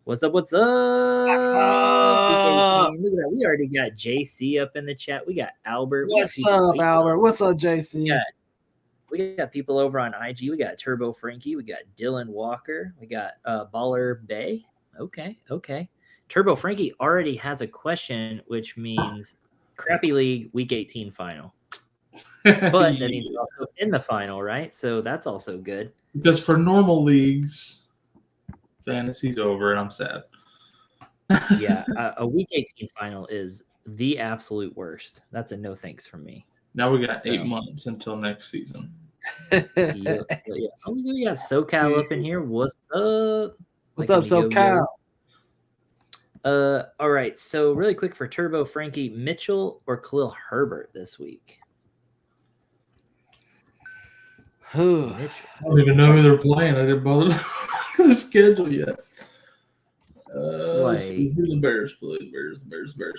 What's up? What's up? What's up? Look at that. We already got JC up in the chat. We got Albert. What's up, Albert? What's up, JC? We got people over on IG. We got Turbo Frankie. We got Dylan Walker. We got Baller Bay. Okay. Turbo Frankie already has a question, which means Crappy League Week 18 final. But that means we're also in the final, right? So that's also good. Because for normal leagues, fantasy's over, and I'm sad. Yeah, a Week 18 final is the absolute worst. That's a no thanks from me. Now we got 8 months until next season. Yeah. Oh, we got SoCal up in here. What's up? What's up, SoCal? All right. So really quick for Turbo Frankie, Mitchell or Khalil Herbert this week? I don't even know who they're playing. I didn't bother to schedule yet. Who the Bears play? Bears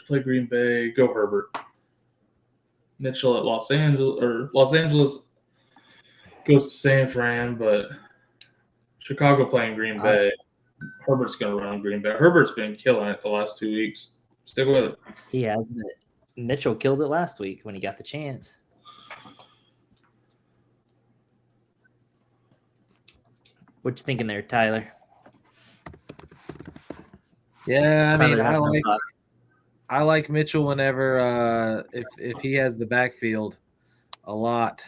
play Green Bay. Go Herbert. Mitchell at Los Angeles goes to San Fran, but Chicago playing Green Bay. Herbert's going to run Green Bay. Herbert's been killing it the last 2 weeks. Stick with it. He has, but Mitchell killed it last week when he got the chance. What you thinking there, Tyler? Yeah, I mean, I like Mitchell whenever if he has the backfield a lot.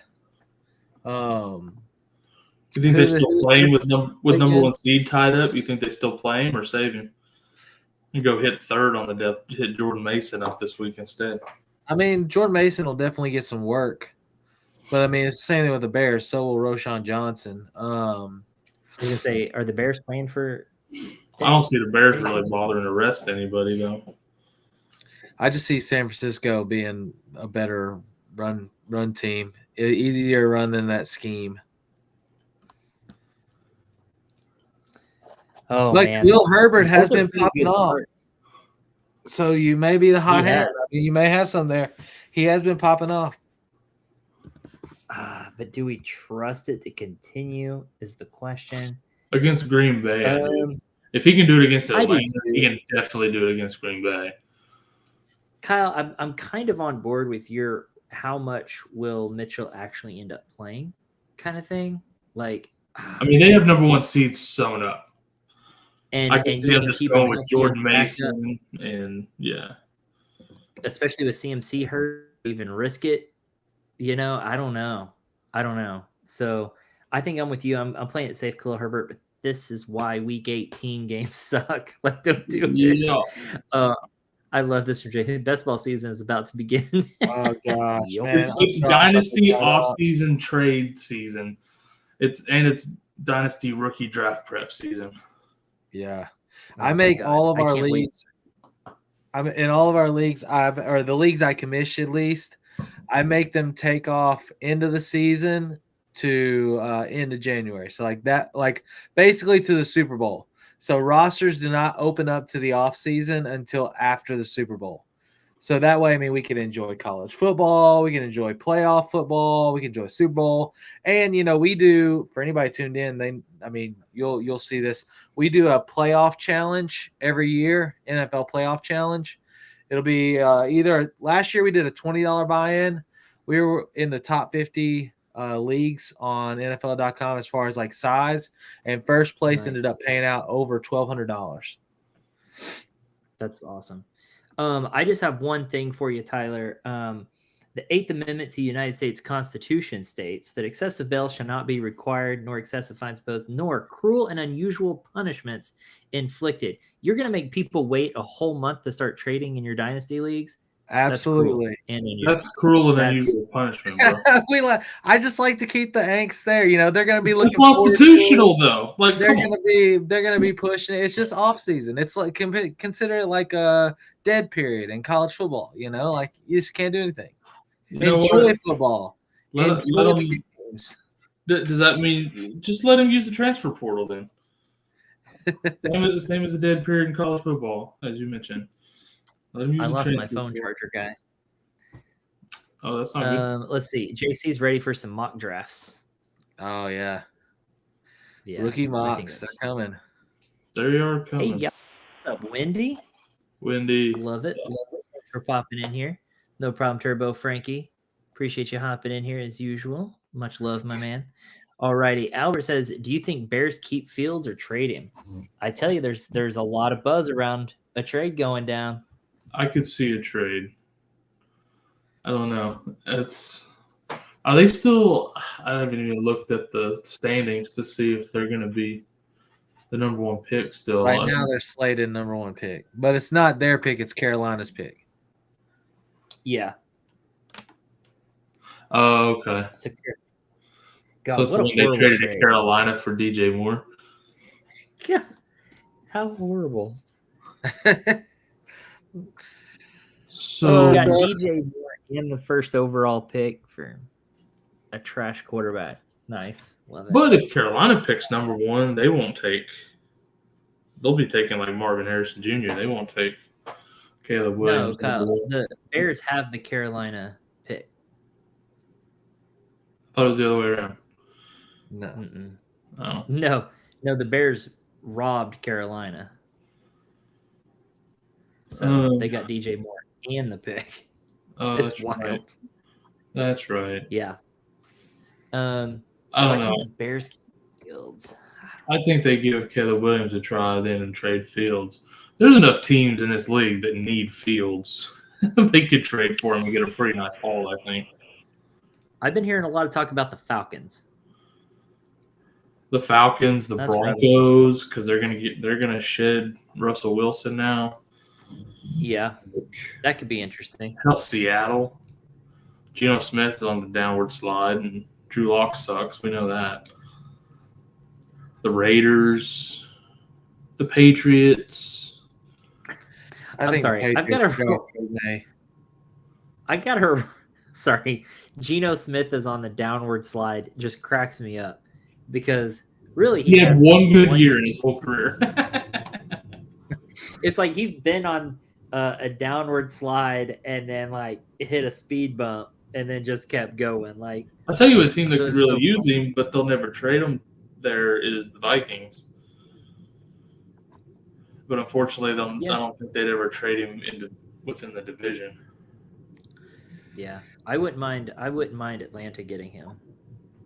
Do you think they're still playing with number one seed tied up? You think they still play him or save him? You go hit third on the depth, hit Jordan Mason up this week instead. I mean, Jordan Mason will definitely get some work, but I mean it's the same thing with the Bears. So will Roschon Johnson. I was gonna say, are the Bears playing for? I don't see the Bears really bothering to rest anybody though. I just see San Francisco being a better run team, easier run than that scheme. Oh, like man. Will Herbert has been popping off, so you may be the hot hand. I mean, you may have some there. He has been popping off. But do we trust it to continue is the question. Against Green Bay, if he can do it against Atlanta, he can definitely do it against Green Bay. Kyle, I'm kind of on board with your how much will Mitchell actually end up playing kind of thing. Like, I mean, they have number one seeds sewn up. And I can see them just going with Jordan Mason and especially with CMC hurt, even risk it. You know, I don't know. So I think I'm with you. I'm playing it safe, Khalil Herbert, but this is why Week 18 games suck. Like, don't do it. I love this from Jay. Best ball season is about to begin. Oh gosh, man. It's dynasty off-season trade season. It's dynasty rookie draft prep season. Yeah, I make all of our leagues. I'm in all of our leagues. Or the leagues I commission at least. I make them take off into the season to end of January. So like that, like basically to the Super Bowl. So rosters do not open up to the off season until after the Super Bowl. So that way, I mean, we can enjoy college football, we can enjoy playoff football, we can enjoy Super Bowl, and we do. For anybody tuned in, you'll see this. We do a playoff challenge every year, NFL playoff challenge. It'll be either last year we did a $20 buy-in. We were in the top 50 leagues on NFL.com as far as like size, and first place ended up paying out over $1,200. That's awesome. I just have one thing for you, Tyler. The 8th Amendment to the United States Constitution states that excessive bail shall not be required, nor excessive fines imposed, nor cruel and unusual punishments inflicted. You're going to make people wait a whole month to start trading in your dynasty leagues? Absolutely. That's cruel and unusual punishment, bro. I just like to keep the angst there. They're going to be looking. It's constitutional, though. Like they're going to be pushing it. It's just off season. It's like consider it like a dead period in college football. Like you just can't do anything. Enjoy football. Does that mean just let him use the transfer portal then? Same as a dead period in college football, as you mentioned. I lost my phone charger, guys. Oh, that's not good. Let's see. JC's ready for some mock drafts. Oh, yeah. Rookie mocks. They're coming. They are coming. Hey, Wendy. Wendy. Love it. Love it. Thanks for popping in here. No problem, Turbo Frankie. Appreciate you hopping in here as usual. Much love, my man. Alrighty. Albert says, do you think Bears keep Fields or trade him? I tell you, there's a lot of buzz around a trade going down. I could see a trade. I don't know. Are they still? I haven't even looked at the standings to see if they're going to be the number one pick still. Right now, they're slated number one pick, but it's not their pick; it's Carolina's pick. Yeah. Oh, okay. God, so they traded to Carolina for DJ Moore. Yeah. How horrible. So got DJ Moore in the first overall pick for a trash quarterback. Nice. Love it. But if Carolina picks number one, they'll be taking like Marvin Harrison Jr. They won't take Caleb Williams. No, Kyle, the Bears have the Carolina pick. I thought it was the other way around. No. Mm-mm. Oh. No, the Bears robbed Carolina. So they got DJ Moore and the pick. Oh, it's wild. Right. That's right. Yeah. I don't know. The Bears keep Fields. I think they give Caleb Williams a try then and trade Fields. There's enough teams in this league that need Fields. They could trade for him and get a pretty nice haul, I think. I've been hearing a lot of talk about the Falcons. The Falcons, the Broncos, because they're gonna shed Russell Wilson now. Yeah, that could be interesting. Hell, Seattle. Geno Smith is on the downward slide, and Drew Lock sucks. We know that. The Raiders, the Patriots. I'm sorry. I've got her. Sorry. Geno Smith is on the downward slide. Just cracks me up because really he had one good year in his whole career. It's like he's been on a downward slide and then like hit a speed bump and then just kept going. Like I'll tell you a team that could really use him, but they'll never trade him. There is the Vikings. But unfortunately, I don't think they'd ever trade him within the division. Yeah, I wouldn't mind Atlanta getting him.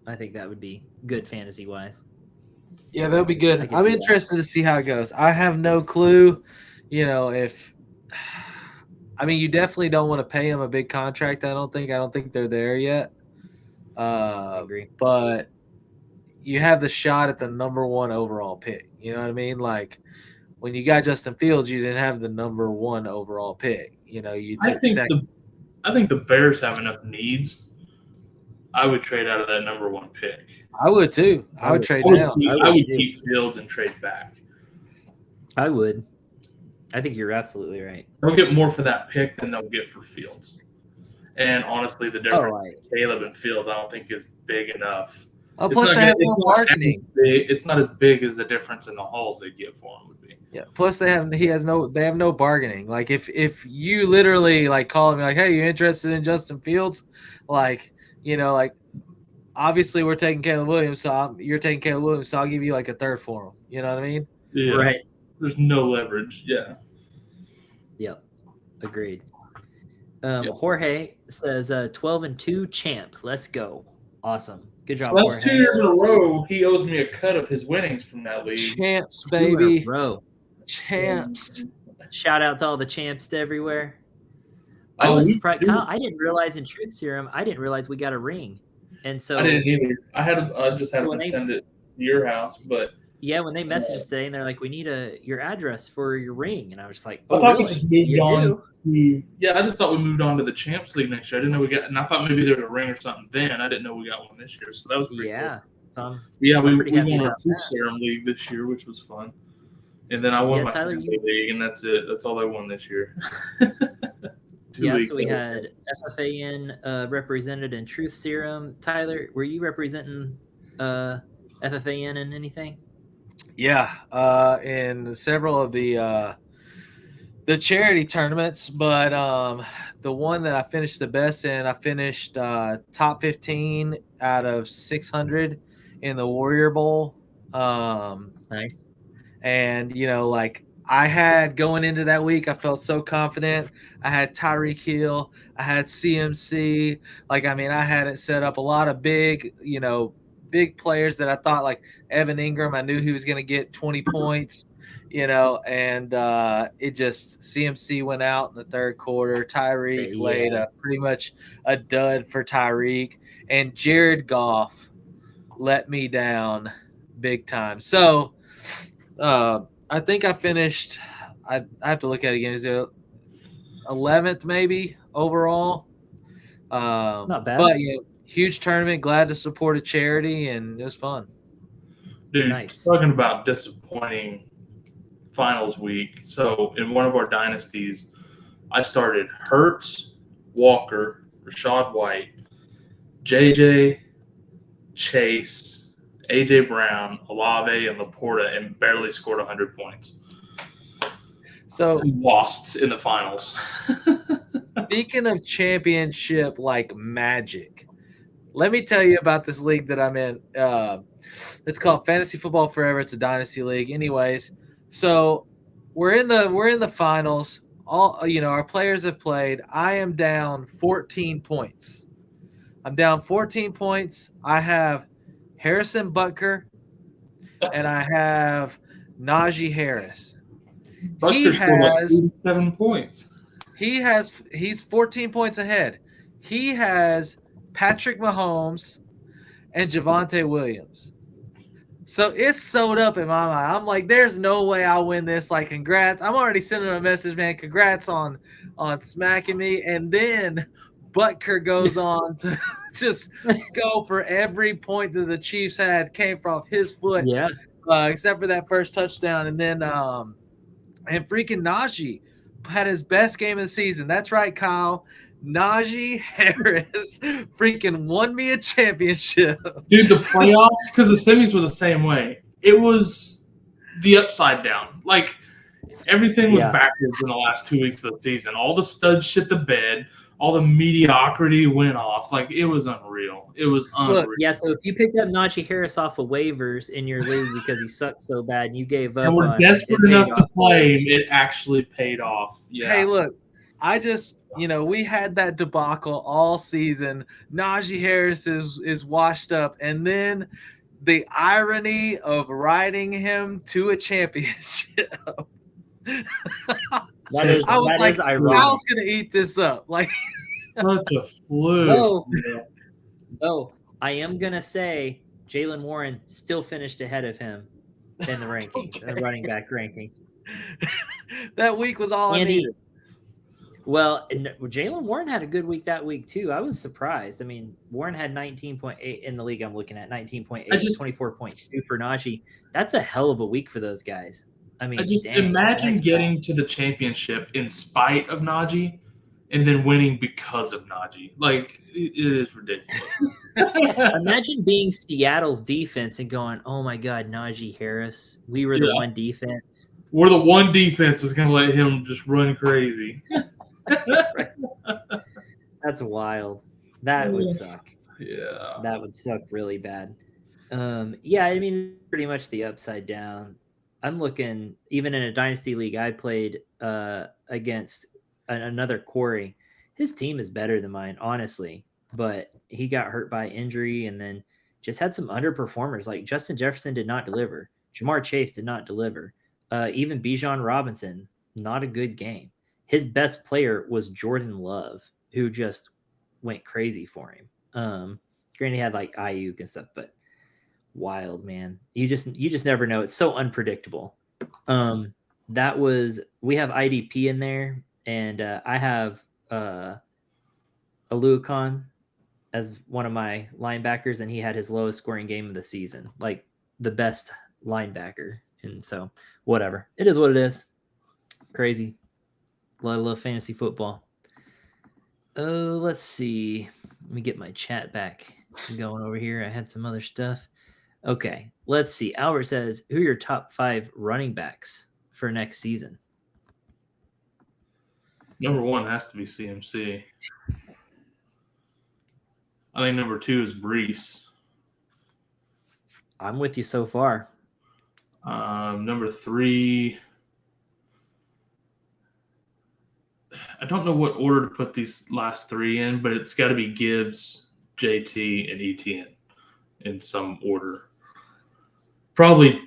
I think that would be good fantasy wise. Yeah, that would be good. I'm interested to see how it goes. I have no clue, if you definitely don't want to pay him a big contract. I don't think they're there yet. I agree. But you have the shot at the number one overall pick. You know what I mean? Like when you got Justin Fields, you didn't have the number one overall pick. You took second. I think the Bears have enough needs. I would trade out of that number one pick. I would too. I would trade down. I would keep Fields and trade back. I would. I think you're absolutely right. They'll get more for that pick than they'll get for Fields. And honestly, the difference between Caleb and Fields, I don't think is big enough. Oh, plus they have no marketing. It's not as big as the difference in the hauls they get for him would be. Yeah. Plus they have no bargaining. Like if you literally like call me like, hey, you interested in Justin Fields? Like, obviously we're taking Caleb Williams, so you're taking Caleb Williams, so I'll give you like a third for him. You know what I mean? Yeah. Right. There's no leverage. Yeah. Yep. Agreed. Jorge says 12-2 champ. Let's go. Awesome. Good job, Jorge. That's 2 years in a row. He owes me a cut of his winnings from that league. Champs, baby. 2 in a row. Champs. Shout out to all the champs everywhere. I was surprised. Kyle, I didn't realize in Truth Serum, we got a ring. And so I didn't either. I just had to send it to your house, but yeah, when they messaged us today and they're like, we need your address for your ring. And I was just like, I thought we just moved on. I just thought we moved on to the Champs League next year. I didn't know and I thought maybe there was a ring or something then. I didn't know we got one this year. So that was pretty cool. So we won our Truth Serum League this year, which was fun. And then I won my Tyler, league, and that's it. That's all I won this year. So we had FFAN represented in Truth Serum. Tyler, were you representing FFAN in anything? Yeah, in several of the charity tournaments, but the one that I finished the best in, I finished top 15 out of 600 in the Warrior Bowl. Nice. And I had going into that week, I felt so confident. I had Tyreek Hill, I had CMC. I had it set up a lot of big players that I thought, like Evan Ingram. I knew he was going to get 20 points, and it just CMC went out in the third quarter. Tyreek laid pretty much a dud for Tyreek, and Jared Goff let me down big time. So, I think I finished. I have to look at it again. Is it 11th maybe overall? Not bad. But huge tournament. Glad to support a charity, and it was fun. Dude, Nice. Talking about disappointing finals week. So in one of our dynasties, I started Hurts, Walker, Rashad White, JJ, Chase, AJ Brown, Olave, and Laporta, and barely scored 100 points. So lost in the finals. Speaking of championship like magic, let me tell you about this league that I'm in. It's called Fantasy Football Forever. It's a dynasty league. Anyways, so we're in the finals. All our players have played. I am down 14 points. I'm down 14 points. I have Harrison Butker and I have Najee Harris. Butker scored like 87 points. He's 14 points ahead. He has Patrick Mahomes and Javonte Williams. So it's sewed up in my mind. I'm like, there's no way I'll win this. Like, congrats. I'm already sending a message, man. Congrats on smacking me. And then Butker goes on to just go for every point that the Chiefs had came from his foot. Yeah. Except for that first touchdown. And then and freaking Najee had his best game of the season. That's right, Kyle. Najee Harris freaking won me a championship. Dude, the playoffs, because the semis were the same way. It was the upside down. Like, everything was backwards in the last 2 weeks of the season. All the studs shit the bed. All the mediocrity went off. Like, it was unreal. It was unreal. Look, so if you picked up Najee Harris off of waivers in your league because he sucked so bad and you gave up, and we're desperate enough to play him, it actually paid off. Yeah. Hey, look, I just we had that debacle all season. Najee Harris is washed up, and then the irony of riding him to a championship. I was like, Kyle's gonna eat this up. Like, such a fluke. Though I am gonna say Jaylen Warren still finished ahead of him in the rankings, the running back rankings. That week was all I needed. Well, Jaylen Warren had a good week that week too. I was surprised. I mean, Warren had 19.8 in the league I'm looking at, 19.8, 24.2 for Najee. That's a hell of a week for those guys. I mean, imagine getting to the championship in spite of Najee and then winning because of Najee. Like, it is ridiculous. Imagine being Seattle's defense and going, oh my God, Najee Harris. We were the one defense. We're the one defense that's going to let him just run crazy. That's wild. That would suck. Yeah. That would suck really bad. Yeah, I mean, pretty much the upside down. I'm looking, even in a dynasty league, I played against another Corey. His team is better than mine, honestly, but he got hurt by injury and then just had some underperformers. Like Justin Jefferson did not deliver. Jamar Chase did not deliver. Even Bijan Robinson, not a good game. His best player was Jordan Love, who just went crazy for him. Granted, he had like Ayuk and stuff, but wild, man. You just never know. It's so unpredictable. We have IDP in there, and I have Aluakon as one of my linebackers, and he had his lowest scoring game of the season, like the best linebacker. And so, whatever. It is what it is. Crazy. I love fantasy football. Let's see. Let me get my chat back going over here. I had some other stuff. Okay, let's see. Albert says, who are your top 5 running backs for next season? Number 1 has to be CMC. I think number 2 is Brees. I'm with you so far. Number 3, don't know what order to put these last three in, but it's got to be Gibbs, JT, and ETN in some order. Probably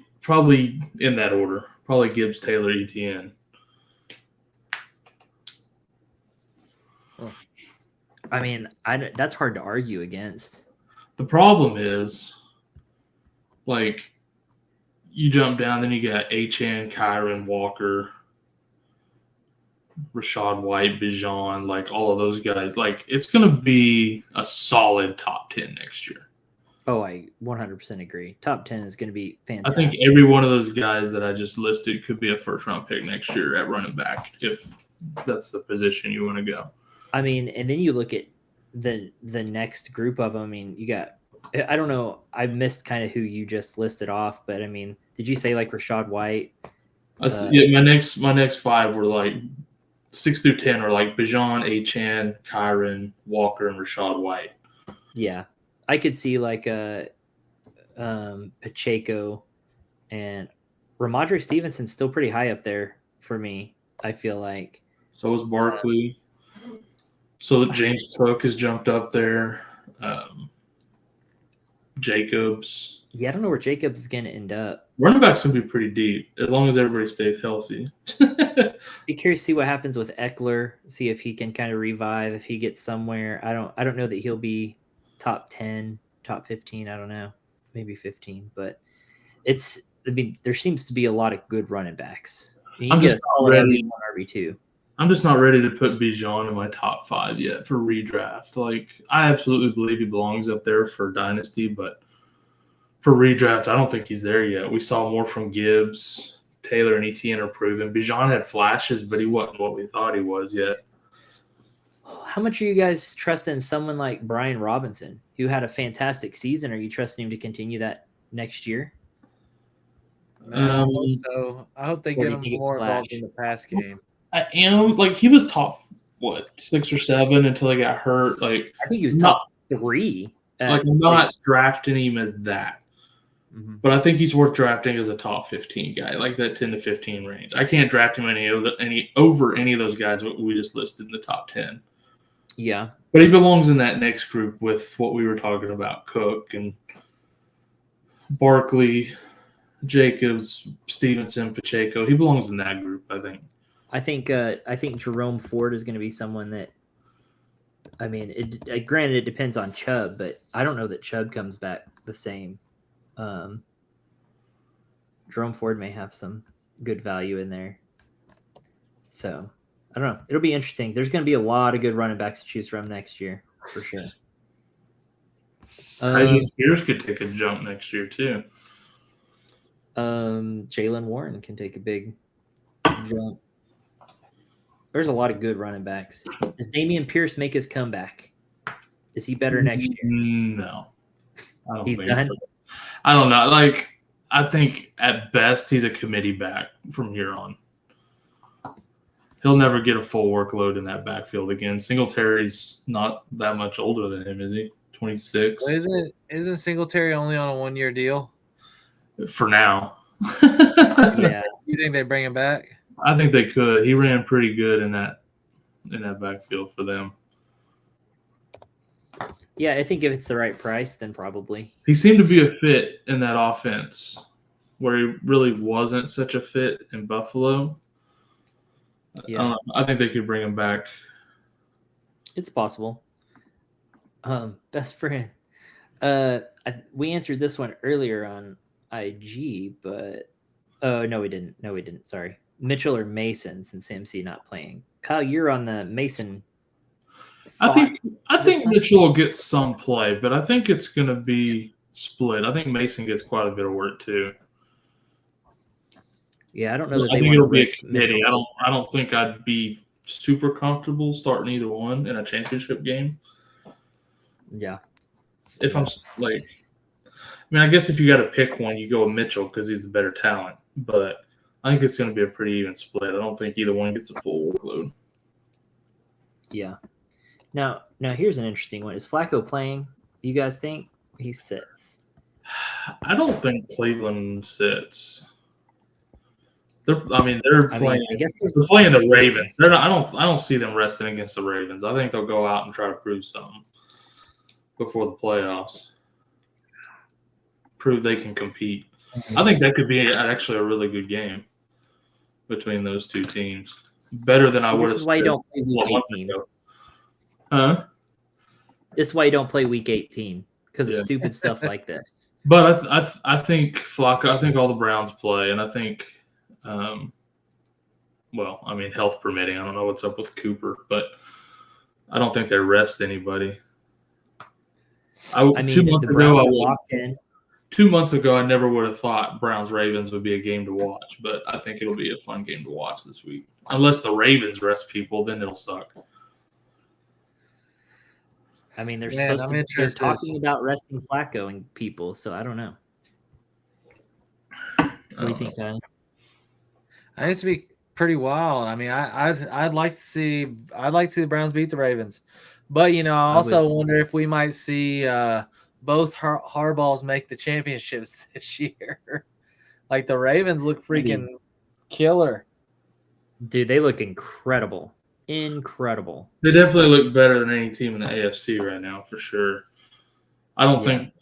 in that order. Probably Gibbs, Taylor, ETN. I mean, that's hard to argue against. The problem is, like, you jump down, then you got HN, Kyron, Walker, Rashad White, Bijan, like all of those guys. Like, it's going to be a solid top 10 next year. Oh, I 100% agree. Top 10 is going to be fantastic. I think every one of those guys that I just listed could be a first-round pick next year at running back if that's the position you want to go. I mean, and then you look at the next group of them. I mean, you got – I don't know. I missed kind of who you just listed off, but, I mean, did you say, like, Rashad White? Yeah, my next five were, like, 6 through 10 are, like, Bijan, Achane, Kyron, Walker, and Rashad White. Yeah. I could see like Pacheco and Ramondre Stevenson's still pretty high up there for me. I feel like. So is Barkley. So James Cook has jumped up there. Jacobs. Yeah, I don't know where Jacobs is going to end up. Running back's going to be pretty deep as long as everybody stays healthy. Be curious to see what happens with Eckler. See if he can kind of revive. If he gets somewhere, I don't know that he'll be top 10, top 15, I don't know, maybe 15, but there seems to be a lot of good running backs. I'm just not ready. RB2. I'm just not ready to put Bijan in my top 5 yet for redraft. Like, I absolutely believe he belongs up there for Dynasty, but for redraft, I don't think he's there yet. We saw more from Gibbs. Taylor and ETN are proven. Bijan had flashes, but he wasn't what we thought he was yet. How much are you guys trusting someone like Brian Robinson, who had a fantastic season? Are you trusting him to continue that next year? I hope they get him more involved in the pass game. I am. Like, he was top, 6 or 7 until he got hurt. Like, I think he was top 3. Like, I'm not drafting him as that. Mm-hmm. But I think he's worth drafting as a top 15 guy, like that 10 to 15 range. I can't draft him over any of those guys we just listed in the top 10. Yeah. But he belongs in that next group with what we were talking about, Cook and Barkley, Jacobs, Stevenson, Pacheco. He belongs in that group, I think. I think Jerome Ford is going to be someone that, I mean, granted, it depends on Chubb, but I don't know that Chubb comes back the same. Jerome Ford may have some good value in there. So, I don't know. It'll be interesting. There's going to be a lot of good running backs to choose from next year, for sure. Spears could take a jump next year, too. Jaylen Warren can take a big jump. There's a lot of good running backs. Does Dameon Pierce make his comeback? Is he better next year? No. He's done? So. I don't know. Like, I think at best he's a committee back from here on. He'll never get a full workload in that backfield again. Singletary's not that much older than him, is he? 26. Isn't Singletary only on a 1-year deal? For now. Yeah. You think they bring him back? I think they could. He ran pretty good in that backfield for them. Yeah, I think if it's the right price, then probably. He seemed to be a fit in that offense where he really wasn't such a fit in Buffalo. Yeah. I think they could bring him back. It's possible. Best friend. We answered this one earlier on IG, but no, we didn't. Sorry. Mitchell or Mason, since MC not playing. Kyle, you're on the Mason. I think Mitchell will get some play, but I think it's going to be split. I think Mason gets quite a bit of work too. Yeah, I don't know that I think it'll be a committee. I don't think I'd be super comfortable starting either one in a championship game. Yeah. If I'm like, I mean, I guess if you got to pick one, you go with Mitchell because he's the better talent. But I think it's going to be a pretty even split. I don't think either one gets a full workload. Yeah. Now here's an interesting one. Is Flacco playing? You guys think he sits? I don't think Cleveland sits. They're playing. I guess They're playing the Ravens. They're not. I don't see them resting against the Ravens. I think they'll go out and try to prove something before the playoffs. Prove they can compete. I think that could be actually a really good game between those two teams. Better than I would have. This is why you don't play Week 18. Huh? This is why you don't play Week 18 because of stupid stuff like this. But I think Flacco. I think all the Browns play, and I think, health permitting. I don't know what's up with Cooper, but I don't think they rest anybody. 2 months ago, I never would have thought Browns-Ravens would be a game to watch, but I think it'll be a fun game to watch this week. Unless the Ravens rest people, then it'll suck. I mean, they're talking about resting Flacco and people, so I don't know. What do you think, Tyler? I used to be pretty wild. I mean, I'd like to see the Browns beat the Ravens, but I also wonder if we might see both Harbaughs make the championships this year. Like the Ravens look freaking killer. Dude, they look incredible. Incredible. They definitely look better than any team in the AFC right now, for sure. I don't think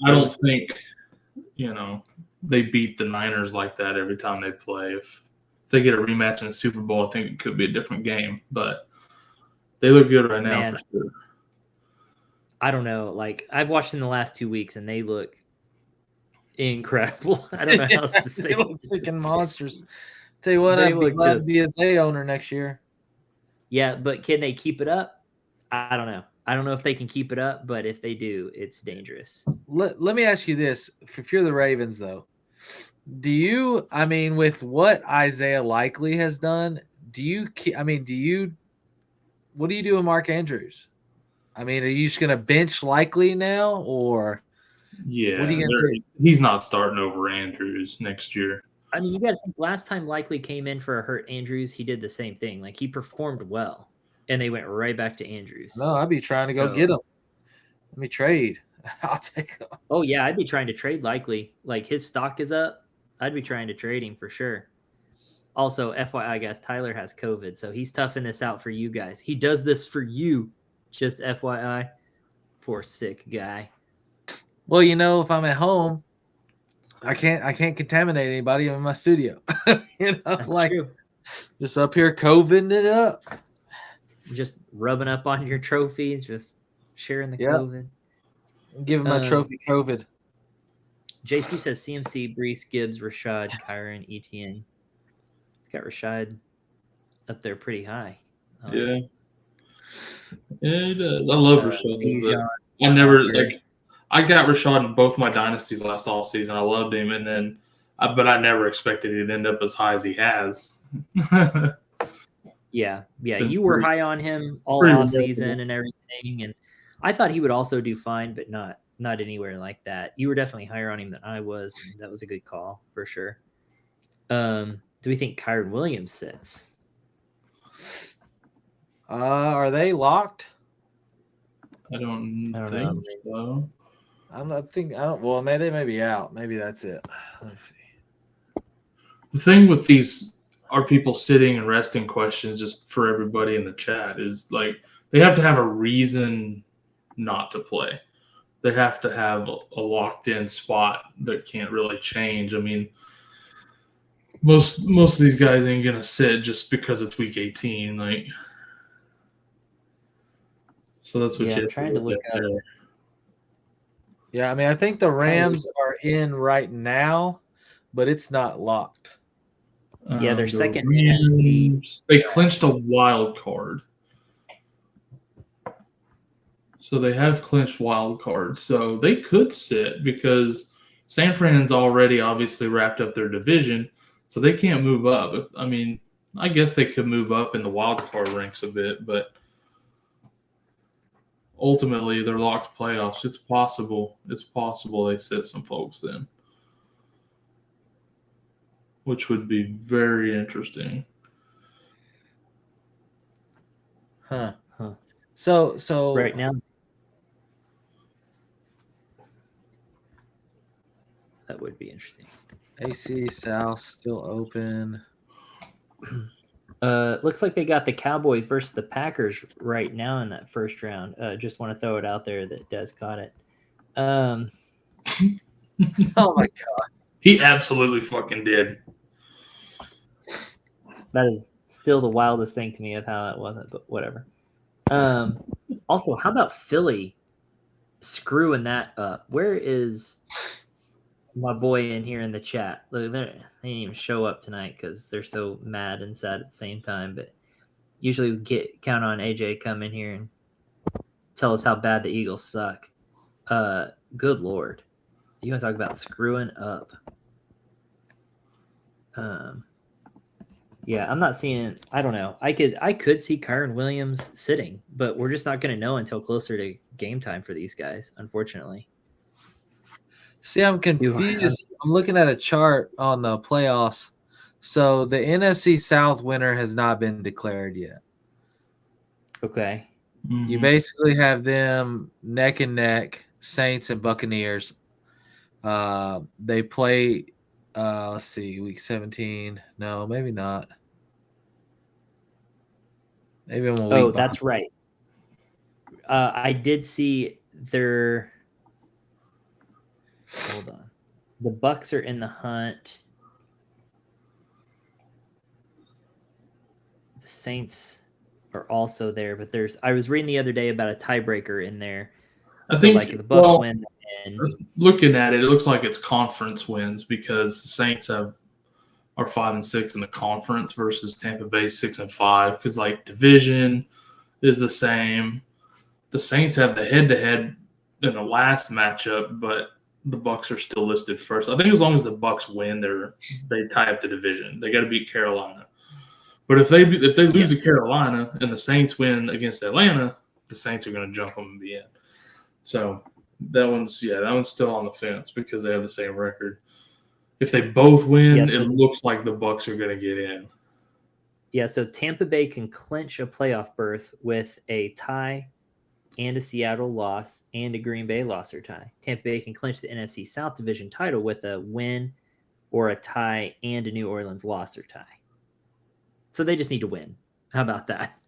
they beat the Niners like that every time they play. If they get a rematch in the Super Bowl, I think it could be a different game. But they look good right now, for sure. I don't know. Like, I've watched them the last 2 weeks, and they look incredible. I don't know how else to say. They look freaking monsters. Tell you what, I'd be glad to be a Zay owner next year. Yeah, but can they keep it up? I don't know. I don't know if they can keep it up, but if they do, it's dangerous. Let me ask you this. If you're the Ravens, though, with what Isaiah Likely has done, what do you do with Mark Andrews? I mean, are you just going to bench Likely now, or what are you going to do? He's not starting over Andrews next year. I mean, you got to think last time Likely came in for a hurt Andrews, he did the same thing. Like, he performed well, and they went right back to Andrews. No, I'd be trying to go get him. Let me trade. I'll take him. Oh, yeah, I'd be trying to trade Likely. Like, his stock is up. I'd be trying to trade him for sure. Also, FYI, guys, Tyler has COVID, so he's toughing this out for you guys. He does this for you, just FYI. Poor sick guy. Well, if I'm at home, I can't contaminate anybody in my studio. That's true. Just up here COVIDing it up. Just rubbing up on your trophy, just sharing the COVID. Give him my trophy COVID. JC says CMC, Brees, Gibbs, Rashad, Kyron, Etienne. It's got Rashad up there pretty high. Yeah, it does. I love Rashad. I got Rashad in both my dynasties last offseason. I loved him, but I never expected he'd end up as high as he has. Yeah. You were high on him all offseason and everything, and I thought he would also do fine, but not anywhere like that. You were definitely higher on him than I was. And that was a good call for sure. Do we think Kyron Williams sits? Are they locked? I don't think so. Well, maybe they may be out. Maybe that's it. Let me see. The thing with these are people sitting and resting questions, just for everybody in the chat, is like they have to have a reason not to play. They have to have a locked-in spot that can't really change. I mean, most of these guys ain't gonna sit just because it's week 18. Like, so that's what you're trying to look at. Yeah, I mean, I think the Rams are in right now, but it's not locked. Yeah, they're second. They clinched a wild card. So they have clinched wild card. So they could sit because San Fran's already obviously wrapped up their division, so they can't move up. I mean, I guess they could move up in the wild card ranks a bit, but ultimately they're locked playoffs. It's possible. They sit some folks then, which would be very interesting. Huh. So right now, that would be interesting. AC South still open. Looks like they got the Cowboys versus the Packers right now in that first round. Just want to throw it out there that Des caught it. Oh my god, he absolutely fucking did. That is still the wildest thing to me of how that wasn't, but whatever. Also, how about Philly screwing that up? Where is my boy in here in the chat? Look, they didn't even show up tonight because they're so mad and sad at the same time. But usually we count on AJ come in here and tell us how bad the Eagles suck. Good Lord. You want to talk about screwing up? Yeah, I'm not seeing. I don't know. I could see Kyron Williams sitting, but we're just not going to know until closer to game time for these guys, unfortunately. See, I'm confused. I'm looking at a chart on the playoffs. So the NFC South winner has not been declared yet. Okay. Mm-hmm. You basically have them neck and neck, Saints and Buccaneers. They play, let's see, week 17. No, maybe not. Maybe I'm a week behind. That's right. I did see their. Hold on. The Bucs are in the hunt. The Saints are also there, but I was reading the other day about a tiebreaker in there. I think like the Bucs win. Looking at it, it looks like it's conference wins because the Saints are 5-6 in the conference versus Tampa Bay 6-5. Because like division is the same. The Saints have the head-to-head in the last matchup, but the Bucs are still listed first. I think as long as the Bucs win, they tie up the division. They got to beat Carolina. But if they lose to Carolina and the Saints win against Atlanta, the Saints are going to jump them in the end. So that one's still on the fence because they have the same record. If they both win, it looks like the Bucs are going to get in. Yeah, so Tampa Bay can clinch a playoff berth with a tie and a Seattle loss and a Green Bay loss or tie. Tampa Bay can clinch the NFC South Division title with a win or a tie and a New Orleans loss or tie. So they just need to win. How about that?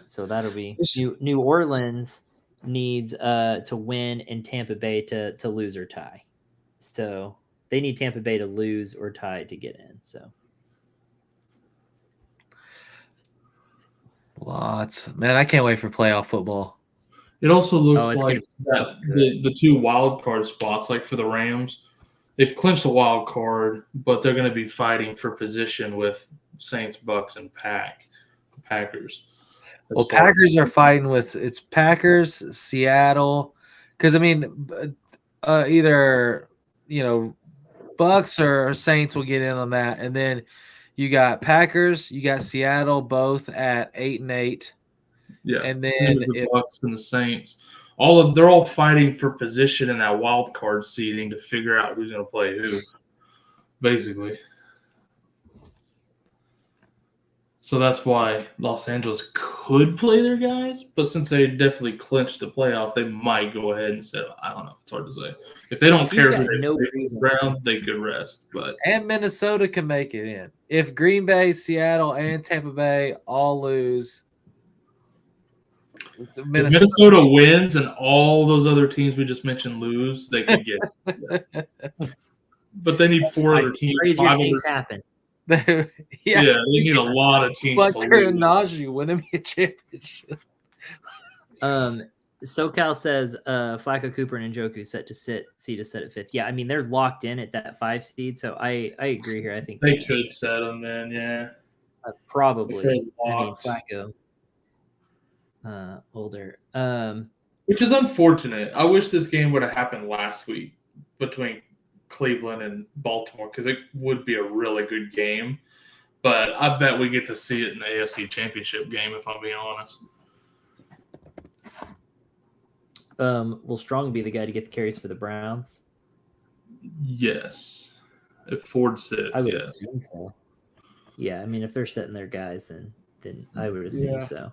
So that'll be New Orleans needs to win and Tampa Bay to lose or tie. So they need Tampa Bay to lose or tie to get in. So lots, man. I can't wait for playoff football. It also looks like that the two wild card spots, like for the Rams, they've clinched the wild card, but they're going to be fighting for position with Saints, Bucs, and Packers. Well, Packers are fighting with it's Packers, Seattle, because I mean, either Bucs or Saints will get in on that, and then you got Packers, you got Seattle, both at 8-8. Yeah, and then the Bucs and the Saints, they're all fighting for position in that wild card seeding to figure out who's going to play who, basically. So that's why Los Angeles could play their guys, but since they definitely clinched the playoff, they might go ahead and say, I don't know. It's hard to say. If they don't care who they play for the round, they could rest. And Minnesota can make it in. If Green Bay, Seattle, and Tampa Bay all lose, if Minnesota wins and all those other teams we just mentioned lose, they could get it. But they need 4 other teams. Crazier things happen. They need a lot of teams. But Najee winning me a championship. SoCal says Flacco, Cooper, and Njoku set to sit at 5th. Yeah, I mean they're locked in at that 5 seed, so I agree here. I think they could set them in. Yeah, probably. I mean Flacco, older. Which is unfortunate. I wish this game would have happened last week between Cleveland and Baltimore because it would be a really good game. But I bet we get to see it in the AFC Championship game, if I'm being honest. Will Strong be the guy to get the carries for the Browns? Yes. If Ford sits, I would assume so. Yeah, I mean, if they're setting their guys, then I would assume so.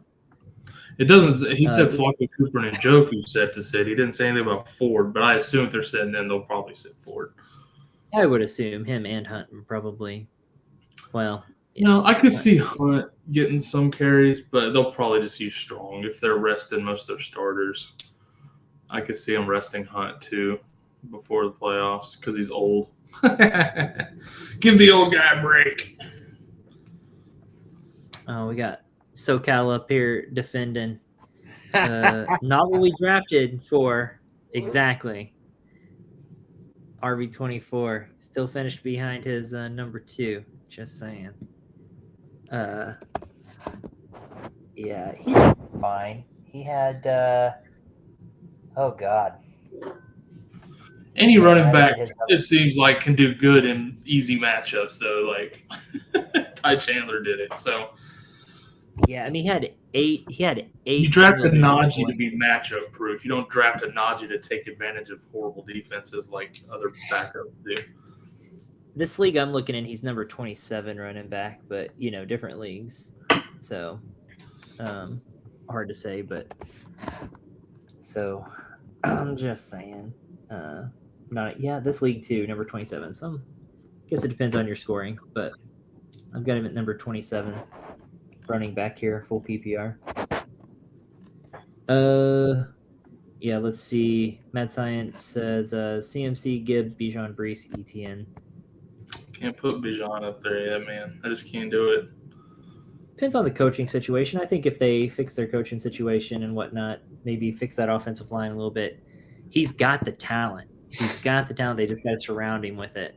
It doesn't. He said Flacco, Cooper, and Njoku set to sit. He didn't say anything about Ford, but I assume if they're sitting in, they'll probably sit Ford. I would assume him and Hunt would probably Well, I could see Hunt getting some carries, but they'll probably just use Strong if they're resting most of their starters. I could see them resting Hunt too before the playoffs because he's old. Give the old guy a break. Oh, we got SoCal up here defending. Not what we drafted for exactly. RB24 still finished behind his number 2. Just saying. Yeah, he did fine. He had oh god. Any running back, his it seems like, can do good in easy matchups though. Like Ty Chandler did it. So yeah, I mean he had 8. you draft a single-digit Najee scoring. to be matchup proof. You don't draft a Najee to take advantage of horrible defenses like other backups do. This league I'm looking in, he's number 27 running back, but different leagues. So hard to say, but so I'm just saying. This league too, number 27. Some guess it depends on your scoring, but I've got him at number 27, running back here, full PPR. Let's see. Mad Science says CMC, Gibbs, Bijan, Brees, ETN. Can't put Bijan up there yet, man. I just can't do it. Depends on the coaching situation. I think if they fix their coaching situation and whatnot, maybe fix that offensive line a little bit. He's got the talent. They just got to surround him with it.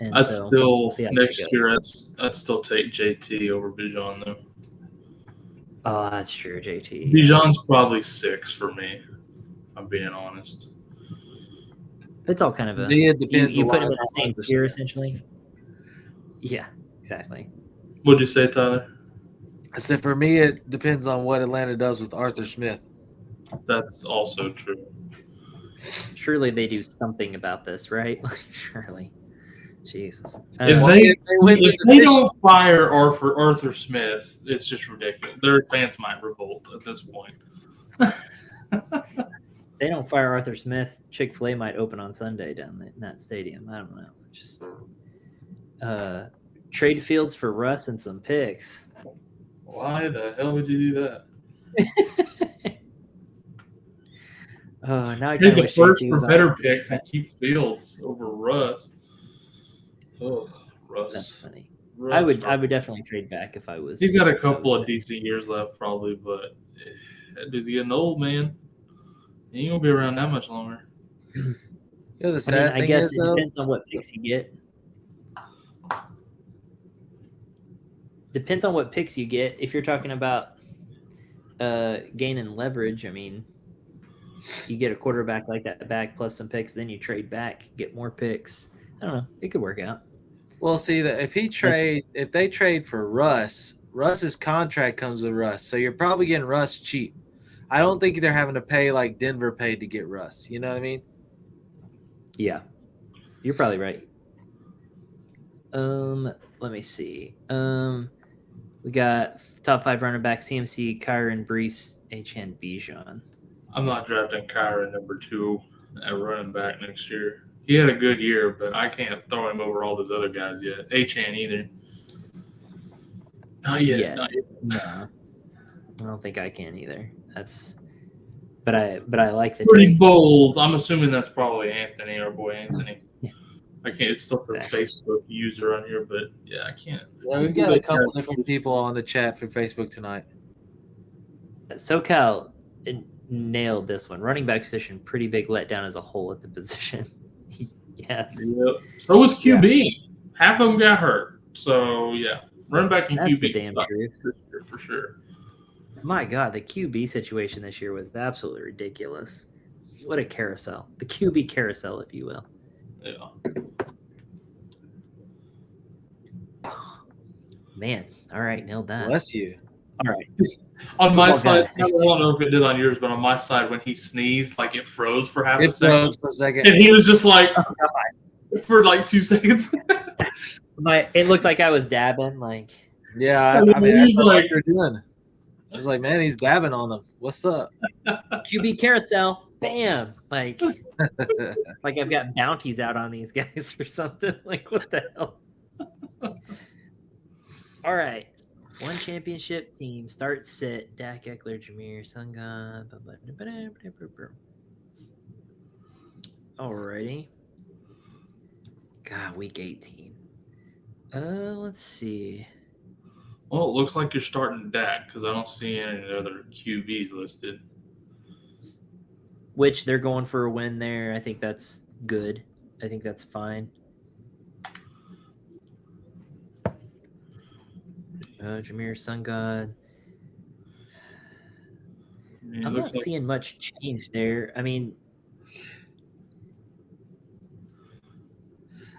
And I'd so still see how next that year. I'd still take JT over Bijan though. Oh, that's true, JT. Bijan's probably 6 for me. I'm being honest. It's all kind of It depends. You put him in the same tier essentially. Yeah, exactly. What'd you say, Tyler? I said for me, it depends on what Atlanta does with Arthur Smith. That's also true. Surely they do something about this, right? Surely. Jesus. If they don't fire Arthur Smith, it's just ridiculous. Their fans might revolt at this point. They don't fire Arthur Smith, Chick-fil-A might open on Sunday down in that stadium. I don't know. Just trade Fields for Russ and some picks. Why the hell would you do that? Now I trade the wish first JC for was better on. picks and keep Fields over Russ. Oh, Russ. That's funny. Russ, I would definitely trade back if I was. He's got a couple of decent years left, probably, but that dude's getting old, man. He ain't gonna be around that much longer. I guess it depends on what picks you get. Depends on what picks you get. If you're talking about gaining leverage, I mean, you get a quarterback like that back plus some picks, then you trade back, get more picks. I don't know. It could work out. Well, see that if they trade for Russ, Russ's contract comes with Russ, so you're probably getting Russ cheap. I don't think they're having to pay like Denver paid to get Russ. You know what I mean? Yeah, you're probably right. Let me see. We got top 5 running back: CMC, Kyron, Brees, Achane, Bijan. I'm not drafting Kyron number 2 at running back next year. He had a good year, but I can't throw him over all those other guys yet. Achane either. Not yet. No, I don't think I can either. But I like the pretty team. bold. I'm assuming that's probably Anthony, our boy Anthony. Yeah. I can't. It's still for Facebook user on here, but yeah, I can't. Yeah, we've got a couple different people on the chat for Facebook tonight. SoCal nailed this one. Running back position, pretty big letdown as a whole at the position. Yes. Yep. So was QB. Yeah. Half of them got hurt. So yeah, running back and That's QB. The damn truth. For sure. My God, the QB situation this year was absolutely ridiculous. What a carousel. The QB carousel, if you will. Yeah. Man. All right, nailed that. Bless you. All right. On my side, I don't know if it did on yours, but on my side, when he sneezed, like it froze for half a second. For a second. And he was just like, for like 2 seconds. It looked like I was dabbing. Like, yeah, I mean, that's like you're doing. I was like, man, he's dabbing on them. What's up? QB carousel. Bam. Like I've got bounties out on these guys or something. Like, what the hell? All right. One championship team. Start sit. Dak, Eckler, Jameer, Sungun. Alrighty. God, week 18. Let's see. Well, it looks like you're starting Dak because I don't see any other QBs listed. Which they're going for a win there. I think that's good. I think that's fine. Jameer, Sun God. I'm not seeing much change there. I mean,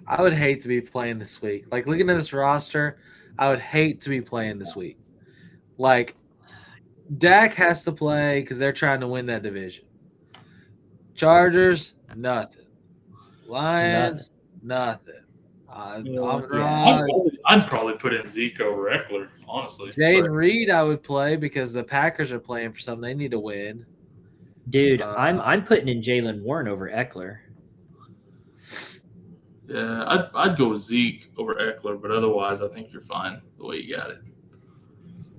I would hate to be playing this week. Like, looking at this roster, I would hate to be playing this week. Like, Dak has to play because they're trying to win that division. Chargers, nothing. Lions, nothing. I'd probably put in Zeke over Eckler, honestly. Jaden Reed, I would play because the Packers are playing for something they need to win. Dude, I'm putting in Jalen Warren over Eckler. Yeah, I'd go Zeke over Eckler, but otherwise, I think you're fine the way you got it.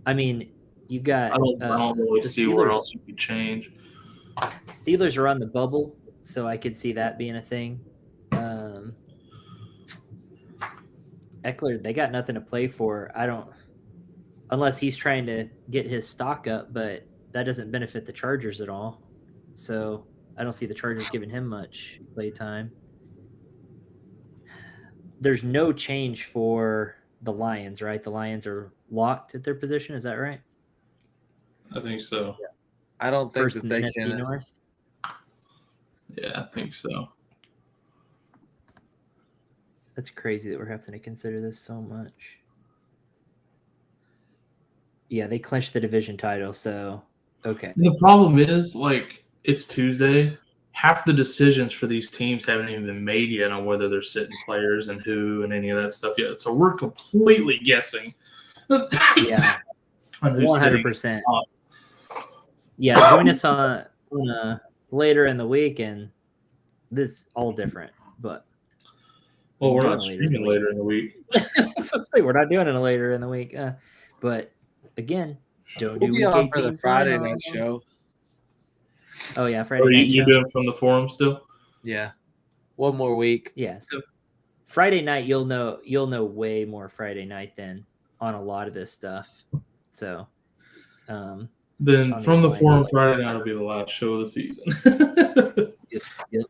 I mean, you got. I don't really see where else you could change. Steelers are on the bubble, so I could see that being a thing. Eckler, they got nothing to play for. Unless he's trying to get his stock up, but that doesn't benefit the Chargers at all. So I don't see the Chargers giving him much play time. There's no change for the Lions, right? The Lions are locked at their position. Is that right? I think so. Yeah. I don't think First that they NFC can. North. Yeah, I think so. That's crazy that we're having to consider this so much. Yeah, they clinched the division title, so okay. The problem is, like, it's Tuesday. Half the decisions for these teams haven't even been made yet on whether they're sitting players and who and any of that stuff yet. So we're completely guessing. Yeah, on who's 100%. Yeah, join us on later in the week, and this is all different. But well, we're not streaming later in the week. We're not doing it later in the week. But again, don't do week 18 for the Friday night show. Oh yeah, Friday night you're show. doing from the forum still? Yeah, one more week. Yeah, so Friday night you'll know way more Friday night than on a lot of this stuff. So then from the forum Friday night will be the last show of the season. Yep.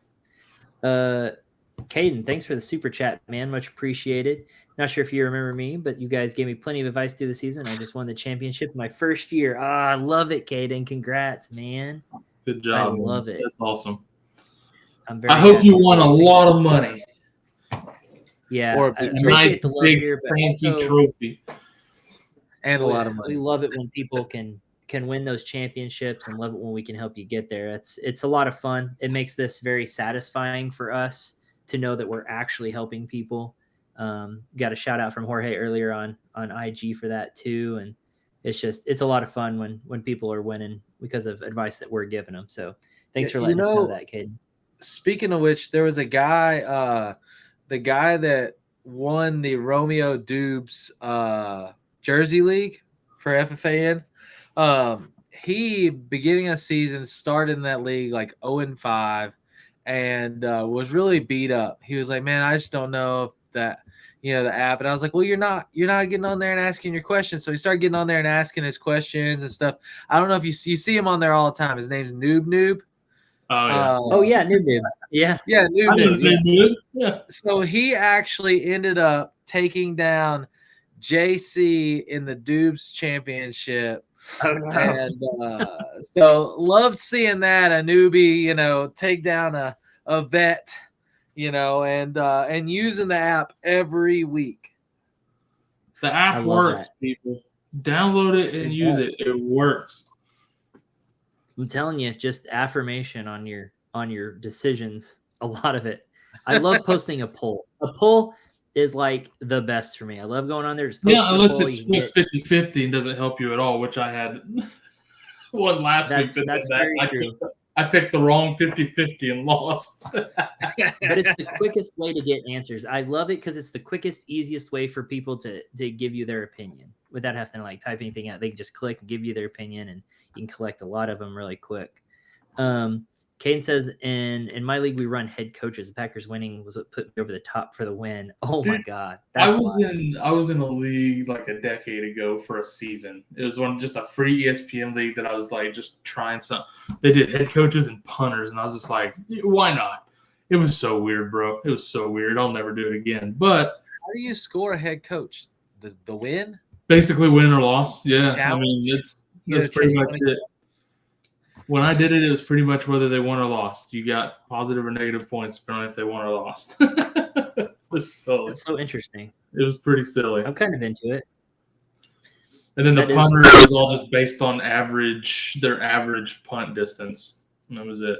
Caden, thanks for the super chat, man. Much appreciated. Not sure if you remember me, but you guys gave me plenty of advice through the season. I just won the championship my first year. I love it, Caden. Congrats, man. Good job. I love it. That's awesome. I hope you won a lot of money. Yeah, or a nice big fancy trophy. And a lot of money. We love it when people can win those championships, and love it when we can help you get there. It's a lot of fun. It makes this very satisfying for us to know that we're actually helping people. Got a shout out from Jorge earlier on IG for that too, and it's a lot of fun when people are winning because of advice that we're giving them. So thanks for letting us know that, kid. Speaking of which, there was a guy, the guy that won the Romeo Dubes Jersey League for FFAN. He, beginning of season, started in that league like 0-5 and was really beat up. He was like, man, I just don't know if that, the app. And I was like, well, you're not getting on there and asking your questions. So he started getting on there and asking his questions and stuff. I don't know if you see him on there all the time. His name's Noob. Oh yeah. Noob. Yeah. Yeah, Noob. Yeah. So he actually ended up taking down JC in the Dubes Championship. Oh, no. And so loved seeing that, a newbie, take down a vet, and using the app every week. The app works, people. Download it and use it. It works. I'm telling you, just affirmation on your decisions. A lot of it. I love posting a poll. A poll is like the best for me. I love going on there. Unless it splits 50-50 and doesn't help you at all, which I had one last week. That's very true. I picked the wrong 50-50 and lost. But it's the quickest way to get answers. I love it because it's the quickest, easiest way for people to give you their opinion without having to like type anything out. They can just click and give you their opinion, and you can collect a lot of them really quick. Caden says, in my league, we run head coaches. The Packers winning was what put me over the top for the win. Oh my God. I was in a league like a decade ago for a season. It was just a free ESPN league that I was like just trying something. They did head coaches and punters, and I was just like, why not? It was so weird, bro. It was so weird. I'll never do it again. But how do you score a head coach? The win? Basically win or loss. Yeah. Challenge? I mean, that's pretty much it. When I did it, it was pretty much whether they won or lost. You got positive or negative points depending if they won or lost. It's so interesting. It was pretty silly. I'm kind of into it. And then the punter was all just based on their average punt distance. And that was it.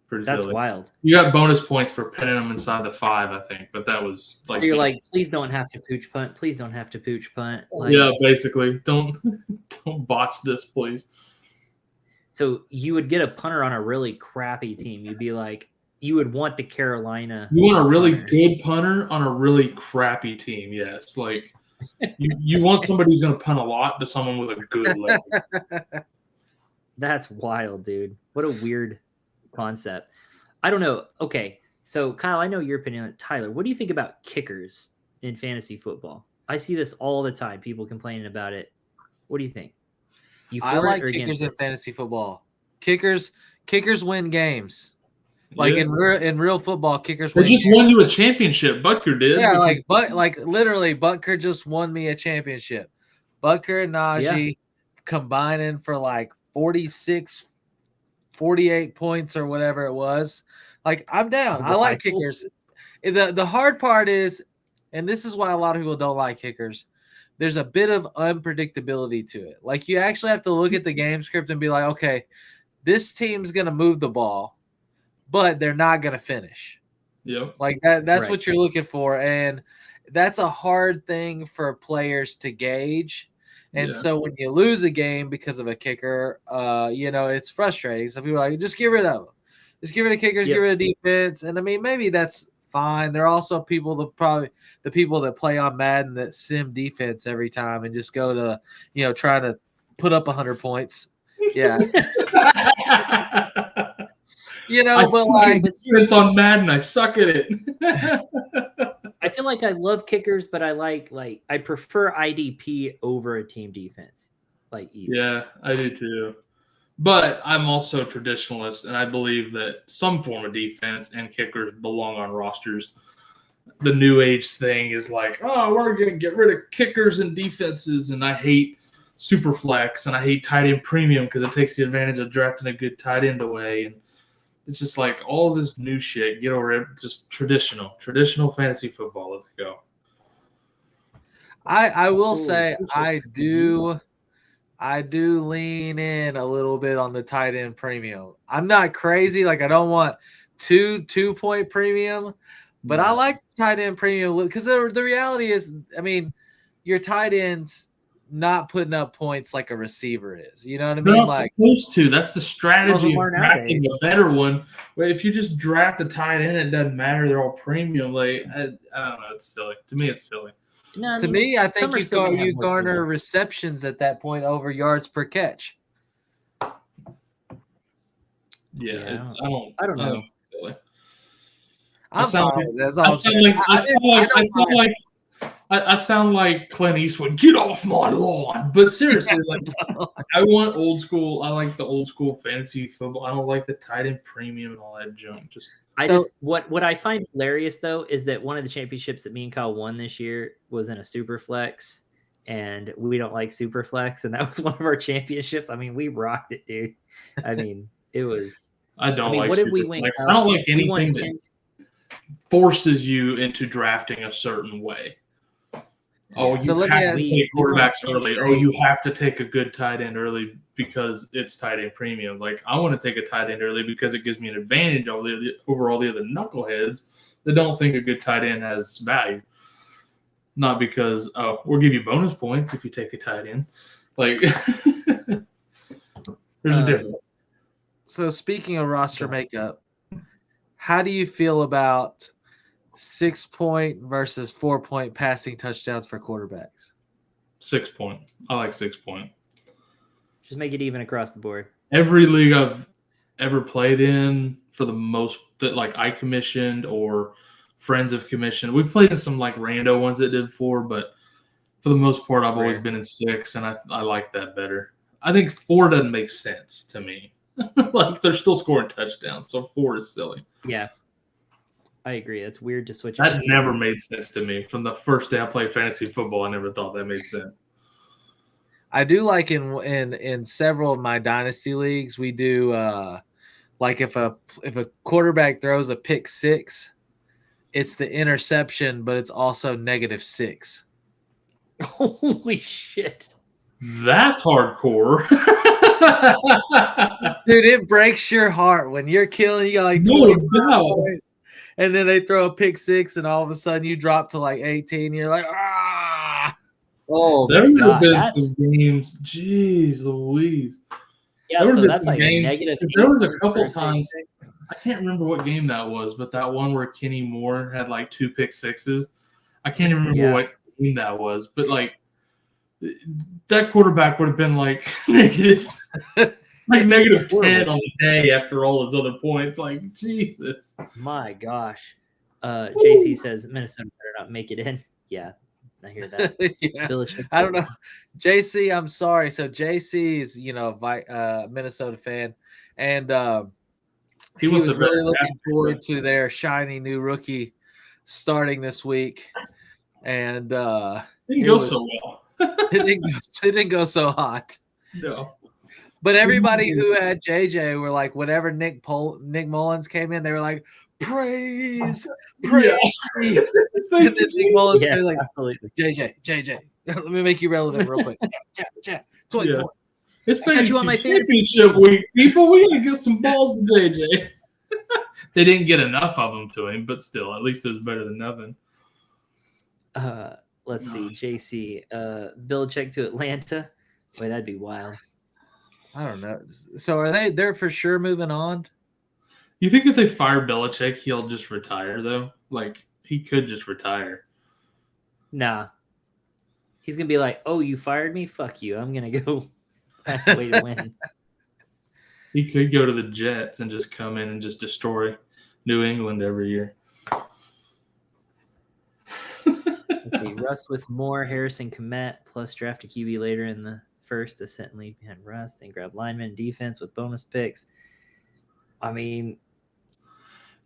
Pretty silly. That's wild. You got bonus points for pinning them inside the 5, I think. But that was like. So you're like, please don't have to pooch punt. Please don't have to pooch punt. Like, yeah, basically. Don't botch this, please. So you would get a punter on a really crappy team. You'd be like, you would want the Carolina. You want a really good punter on a really crappy team, yes. Like you want somebody who's going to punt a lot to someone with a good leg. That's wild, dude. What a weird concept. I don't know. Okay, so Kyle, I know your opinion on it. Tyler, what do you think about kickers in fantasy football? I see this all the time. People complaining about it. What do you think? I like kickers in fantasy football. Kickers win games. Like in real football, kickers win. Just won you a championship. Butker did. Yeah, like literally, Butker just won me a championship. Butker and Najee combining for like 46, 48 points or whatever it was. Like, I'm down. I like kickers. The hard part is, and this is why a lot of people don't like kickers, there's a bit of unpredictability to it. Like, you actually have to look at the game script and be like, okay, this team's going to move the ball, but they're not going to finish. Yep. Like that's what you're looking for. And that's a hard thing for players to gauge. And so when you lose a game because of a kicker, it's frustrating. Some people are like, just get rid of them. Just get rid of kickers, get rid of defense. And I mean, maybe that's fine. There are also people the people that play on Madden that sim defense every time and just go to, try to put up 100 points. Yeah. It's on Madden. I suck at it. I feel like I love kickers, but I prefer IDP over a team defense. Like easy. Yeah, I do too. But I'm also a traditionalist, and I believe that some form of defense and kickers belong on rosters. The new age thing is like, oh, we're going to get rid of kickers and defenses, and I hate super flex, and I hate tight end premium because it takes the advantage of drafting a good tight end away. And it's just like all this new shit. Get over it. Just traditional fantasy football. Let's go. I will say I do lean in a little bit on the tight end premium. I'm not crazy. Like, I don't want 2-point premium, but I like tight end premium because the reality is, I mean, your tight end's not putting up points like a receiver is. You know what I mean? They're not supposed to. That's the strategy of drafting a better one. But if you just draft a tight end, it doesn't matter. They're all premium. Like, I don't know. It's silly. To me, it's silly. No, to me, I think you garner receptions at that point over yards per catch. Yeah. I don't know. Silly. I sound like Clint Eastwood. Get off my lawn! But seriously, I want old school. I like the old school fantasy football. I don't like the tight end premium and all that junk. What I find hilarious though is that one of the championships that me and Kyle won this year was in a super flex, and we don't like super flex, and that was one of our championships. I mean, we rocked it, dude. I mean, it was. Like what did we win? I don't like anything that forces you into drafting a certain way. Oh, you have to take quarterbacks early. Oh, you have to take a good tight end early because it's tight end premium. Like, I want to take a tight end early because it gives me an advantage over all the other knuckleheads that don't think a good tight end has value. Not because, we'll give you bonus points if you take a tight end. Like, there's a difference. So speaking of roster makeup, how do you feel about 6-point versus 4-point passing touchdowns for quarterbacks? 6 point. I like 6 point. Just make it even across the board. Every league I've ever played in, for the most that like I commissioned or friends have commissioned. We've played in some like rando ones that did 4, but for the most part, I've always been in 6, and I like that better. I think 4 doesn't make sense to me. Like they're still scoring touchdowns, so 4 is silly. Yeah, I agree. It's weird to switch. That never made sense to me. From the first day I played fantasy football, I never thought that made sense. I do like in several of my dynasty leagues, we do like if a quarterback throws a pick 6, it's the interception, but it's also -6. Holy shit. That's hardcore. Dude, it breaks your heart when you're killing. You got like 20 points, and then they throw a pick 6, and all of a sudden you drop to like 18. You're like, ah. Oh, there would have been that's... some games. Jeez Louise. Yeah, so that's like games, a negative. There was a couple times. I can't remember what game that was, but that one where Kenny Moore had like 2 pick 6s. I can't even remember what game that was, but like that quarterback would have been like negative, like -10 on the day after all his other points. Like Jesus, my gosh. JC says Minnesota better not make it in. Yeah, I hear that. Yeah. I don't know, JC. I'm sorry. So JC is a Minnesota fan, and he was really looking forward to their shiny new rookie starting this week, and it didn't go so well. it didn't go so hot. No. But everybody who had JJ were like, whenever Nick Mullins came in, they were like, praise. Yeah. And then Nick Mullins Yeah, like, absolutely. JJ, let me make you relevant real quick. Yeah. 20 points. It's got you on my championship week, people. We gotta get some balls to JJ. They didn't get enough of them to him, but still, at least it was better than nothing. Let's see, JC. Belichick to Atlanta. Boy, that'd be wild. I don't know. So they're for sure moving on? You think if they fire Belichick, he'll just retire though? Like he could just retire. Nah. He's gonna be like, "Oh, you fired me? Fuck you! I'm gonna go find a way to win." He could go to the Jets and just come in and just destroy New England every year. Let's see. Russ with Moore, Harrison Kmet, plus draft a QB later in the first to sit and leave behind Russ, then grab lineman and defense with bonus picks. I mean,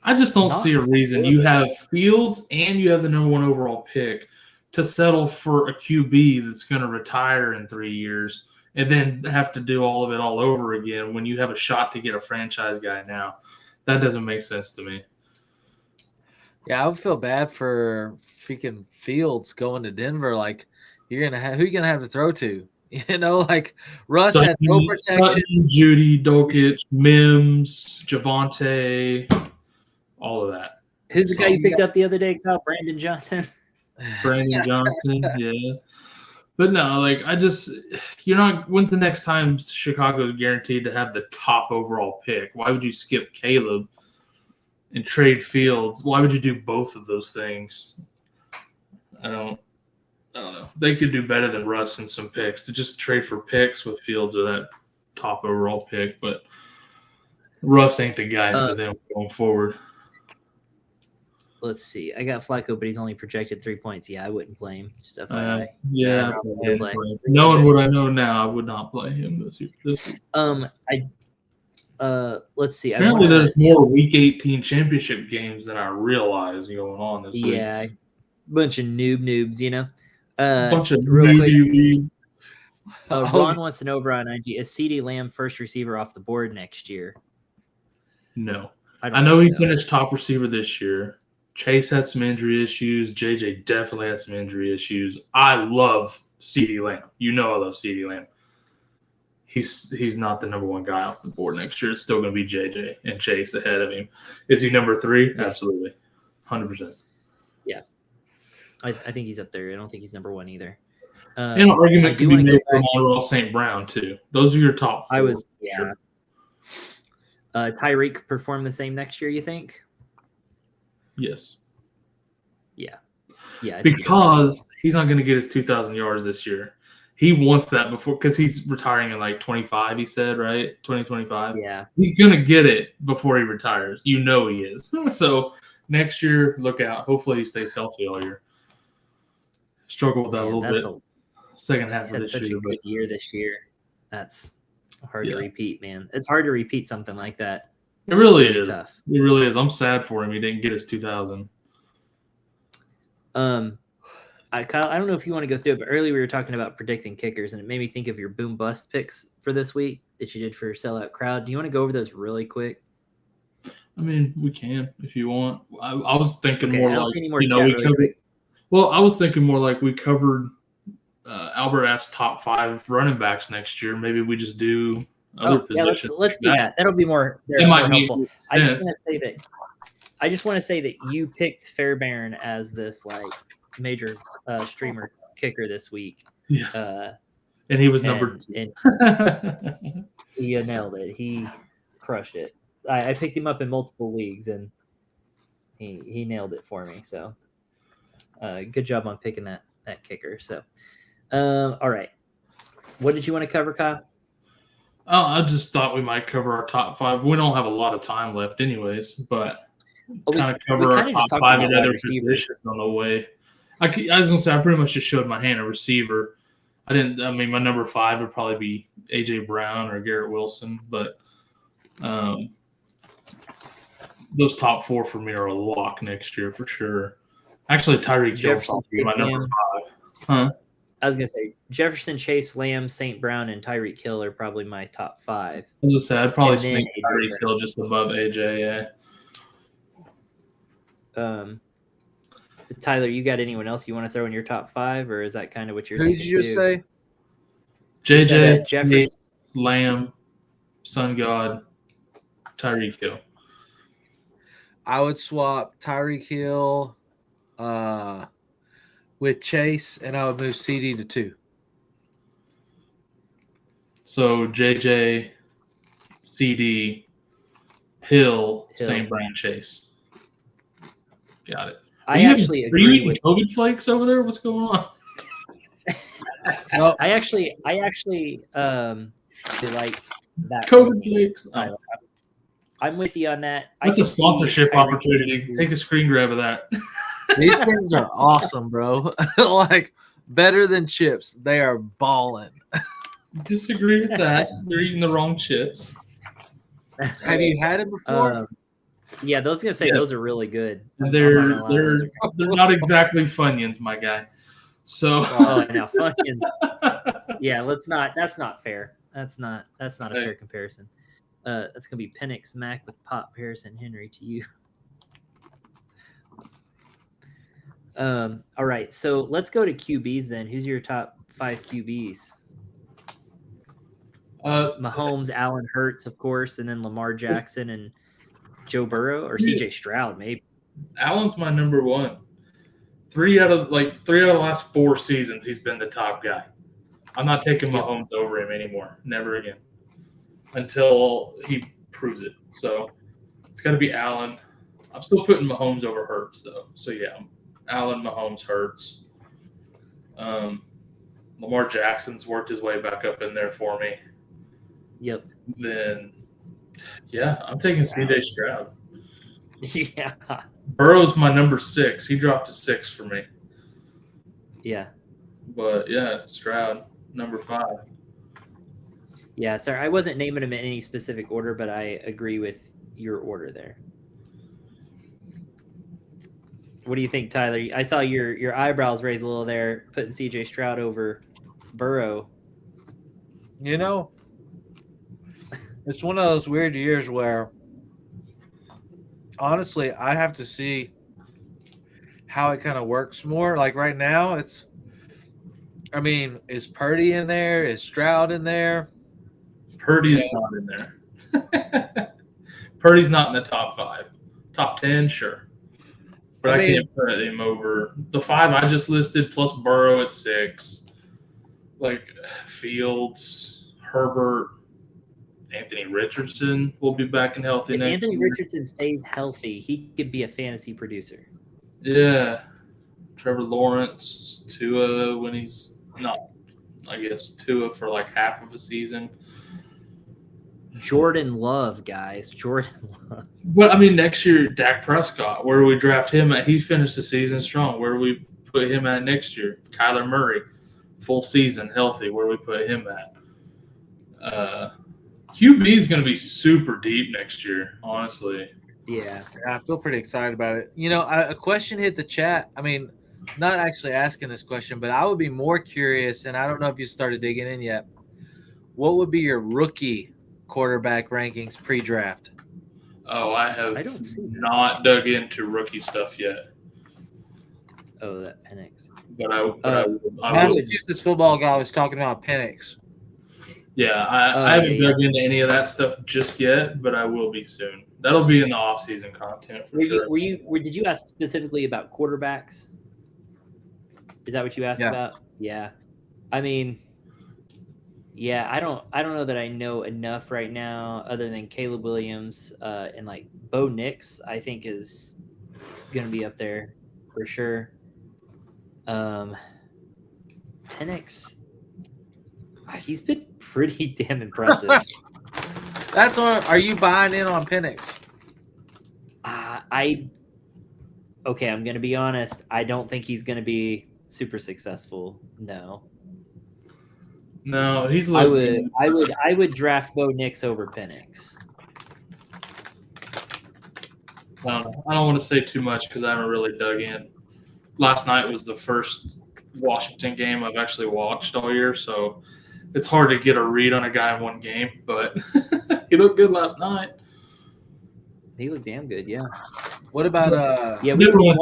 I just don't see a reason. You have Fields and you have the number 1 overall pick to settle for a QB that's going to retire in 3 years and then have to do all of it all over again when you have a shot to get a franchise guy now. That doesn't make sense to me. Yeah, I would feel bad for freaking Fields going to Denver. Like, who you gonna have to throw to? Like Russ had no protection. Sutton, Judy, Dokich, Mims, Javonte, all of that. Who's the guy you picked up the other day, Kyle? Brandon Johnson. Brandon Johnson, yeah. But no, like you're not. When's the next time Chicago is guaranteed to have the top overall pick? Why would you skip Caleb and trade Fields? Why would you do both of those things? I don't know. They could do better than Russ in some picks. To just trade for picks with Fields or that top overall pick, but Russ ain't the guy for them going forward. Let's see. I got Flacco, but he's only projected 3 points. Yeah, I wouldn't play him. Just FYI. play. Knowing what I know now, I would not play him this year. Let's see. Apparently, there's more Week 18 championship games than I realize going on this week. Yeah, bunch of noobs, Bunch of real quick. Ron wants to know over on IG: is CeeDee Lamb first receiver off the board next year? No, I know he finished top receiver this year. Chase had some injury issues. JJ definitely had some injury issues. I love CeeDee Lamb. I love CeeDee Lamb. He's not the number 1 guy off the board next year. It's still going to be JJ and Chase ahead of him. Is he number 3? Absolutely, 100%. Yeah, I think he's up there. I don't think he's number 1 either. An argument could be made for Monroe St. Brown too. Those are your top 4. Tyreek perform the same next year, you think? Yes. Yeah. Yeah. Because he's not going to get his 2,000 yards this year. He wants that before, because he's retiring in like 25, he said, right? 2025. Yeah. He's going to get it before he retires. You know he is. So next year, look out. Hopefully he stays healthy all year. Struggle with that a little bit. Second half of this such year. A good year this year. That's hard to repeat, man. It's hard to repeat something like that. It really is. Tough. It really is. I'm sad for him. He didn't get his 2,000. Kyle, I don't know if you want to go through it, but earlier we were talking about predicting kickers, and it made me think of your boom bust picks for this week that you did for your sellout crowd. Do you want to go over those really quick? I mean, we can if you want. I was thinking Okay, more I don't like see any more we chat really covered. quick. Well, I was thinking more like we covered Albert asked top 5 running backs next year. Maybe we just do other positions. Yeah, let's do that. That'll be more. It might be helpful. I just want to say that you picked Fairbairn as this like major streamer kicker this week. Yeah. And he was number 2. And he nailed it. He crushed it. I picked him up in multiple leagues, and he nailed it for me. So good job on picking that kicker. So all right. What did you want to cover, Kyle? Oh, I just thought we might cover our top 5. We don't have a lot of time left anyways, but kind of cover our top 5 at other positions on the way. I was going to say, I pretty much just showed my hand a receiver. My number 5 would probably be A.J. Brown or Garrett Wilson, but those top 4 for me are a lock next year for sure. Actually, Tyreek Hill is my number 5. Huh? I was going to say Jefferson, Chase, Lamb, St. Brown, and Tyreek Hill are probably my top 5. I was going to say, I'd probably sneak Tyreek Hill just above AJ, yeah. Tyler, you got anyone else you want to throw in your top 5, or is that kind of what you're thinking? Who did you just say? JJ, Jefferson, Lamb, Sun God, Tyreek Hill. I would swap Tyreek Hill with Chase, and I would move CD to 2. So JJ, CD, Hill. St. Brown, Chase. Got it. I actually agree. Are you eating COVID flakes over there? What's going on? No. I actually like that. COVID flakes. I'm with you on that. That's a sponsorship opportunity. Take a screen grab of that. These things are awesome, bro. Like better than chips. They are balling. Disagree with that. They're eating the wrong chips. Have you had it before? Yeah, those gonna say those are really good. They're not exactly Funyuns, my guy. So now Funyuns. Yeah, let's not. That's not fair. That's not a fair comparison. That's gonna be Penix Mac with Pop Harrison Henry to you. All right, so let's go to QBs then. Who's your top 5 QBs? Mahomes, Allen, Hurts, of course, and then Lamar Jackson and Joe Burrow or CJ Stroud, maybe. Allen's my number 1. 3 out of the last 4 seasons, he's been the top guy. I'm not taking Mahomes over him anymore. Never again. Until he proves it. So it's got to be Allen. I'm still putting Mahomes over Hurts, though. So, yeah, Allen, Mahomes, Hurts. Lamar Jackson's worked his way back up in there for me. Yep. Then, yeah, I'm taking CJ Stroud. Yeah. Burrow's my number 6. He dropped to 6 for me. Yeah. But, yeah, Stroud, number 5. Yeah, sorry, I wasn't naming them in any specific order, but I agree with your order there. What do you think, Tyler? I saw your eyebrows raise a little there, putting CJ Stroud over Burrow. You know, it's one of those weird years where, honestly, I have to see how it kind of works more. Like right now, is Purdy in there? Is Stroud in there? Purdy is not in there. Purdy's not in the top 5. Top 10, sure. But I can't put him over the 5 I just listed, plus Burrow at 6. Like Fields, Herbert, Anthony Richardson will be back and healthy If next Anthony year. Richardson stays healthy, he could be a fantasy producer. Yeah. Trevor Lawrence, Tua when he's not, I guess, Tua for like half of a season. Jordan Love, guys. Jordan Love. But, I mean, next year, Dak Prescott, where do we draft him at? He finished the season strong. Where do we put him at next year? Kyler Murray, full season, healthy. Where do we put him at? QB is going to be super deep next year, honestly. Yeah. I feel pretty excited about it. You know, a question hit the chat. I mean, not actually asking this question, but I would be more curious, and I don't know if you started digging in yet. What would be your rookie quarterback rankings pre-draft? Oh, I don't see that. not dug into rookie stuff yet. Oh, that Penix. But I will. Massachusetts football guy was talking about Penix. Yeah, I haven't dug into any of that stuff just yet, but I will be soon. That'll be in the off-season content for sure. Did you ask specifically about quarterbacks? Is that what you asked about? Yeah. I mean, yeah, I don't know that I know enough right now other than Caleb Williams and like Bo Nix, I think is going to be up there for sure. Penix, he's been pretty damn impressive. That's on. Are you buying in on Penix? Okay, I'm gonna be honest. I don't think he's gonna be super successful. No, he's. I would draft Bo Nix over Penix. I don't want to say too much because I haven't really dug in. Last night was the first Washington game I've actually watched all year, so it's hard to get a read on a guy in one game. But he looked good last night. He looked damn good, yeah. What about Yeah, I definitely want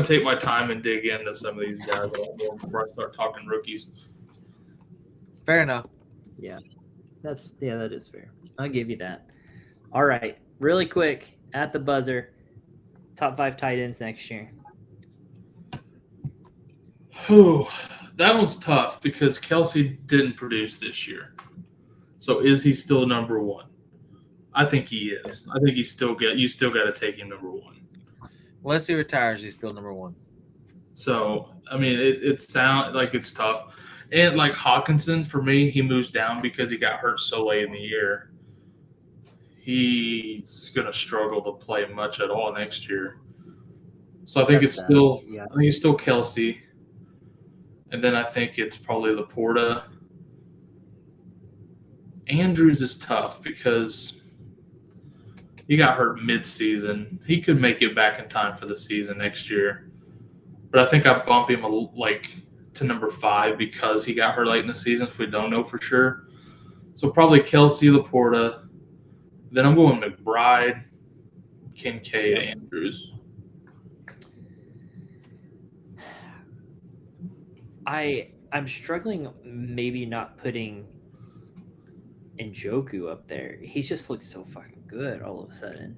to take my time and dig into some of these guys a lot more before I start talking rookies. Fair enough. Yeah, that is fair. I'll give you that. All right, really quick at the buzzer. Top 5 tight ends next year. Whew, that one's tough because Kelsey didn't produce this year. So is he still number one? I think he is. I think you still got to take him number one. Unless he retires, he's still number one. So I mean, it sounds like it's tough. And like Hawkinson, for me, he moves down because he got hurt so late in the year. He's gonna struggle to play much at all next year. So I think it's still Kelsey. And then I think it's probably Laporta. Andrews is tough because he got hurt mid-season. He could make it back in time for the season next year. But I think I bump him to number 5 because he got hurt late in the season if we don't know for sure. So probably Kelsey, Laporta. Then I'm going McBride, Kincaid, Andrews. I'm struggling maybe not putting Njoku up there. He just looks so fucking good all of a sudden.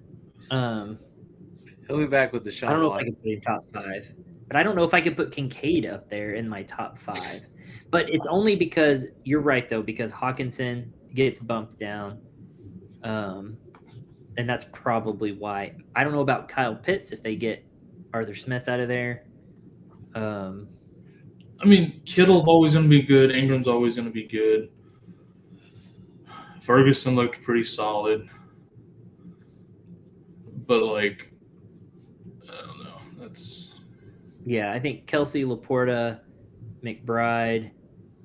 He'll be back with Deshaun. I don't know if I can put him top 5, but I don't know if I could put Kincaid up there in my top 5. But it's only because you're right though, because Hawkinson gets bumped down, and that's probably why. I don't know about Kyle Pitts if they get Arthur Smith out of there. I mean, Kittle's always going to be good. Ingram's always going to be good. Ferguson looked pretty solid. But, I don't know. Yeah, I think Kelsey, Laporta, McBride,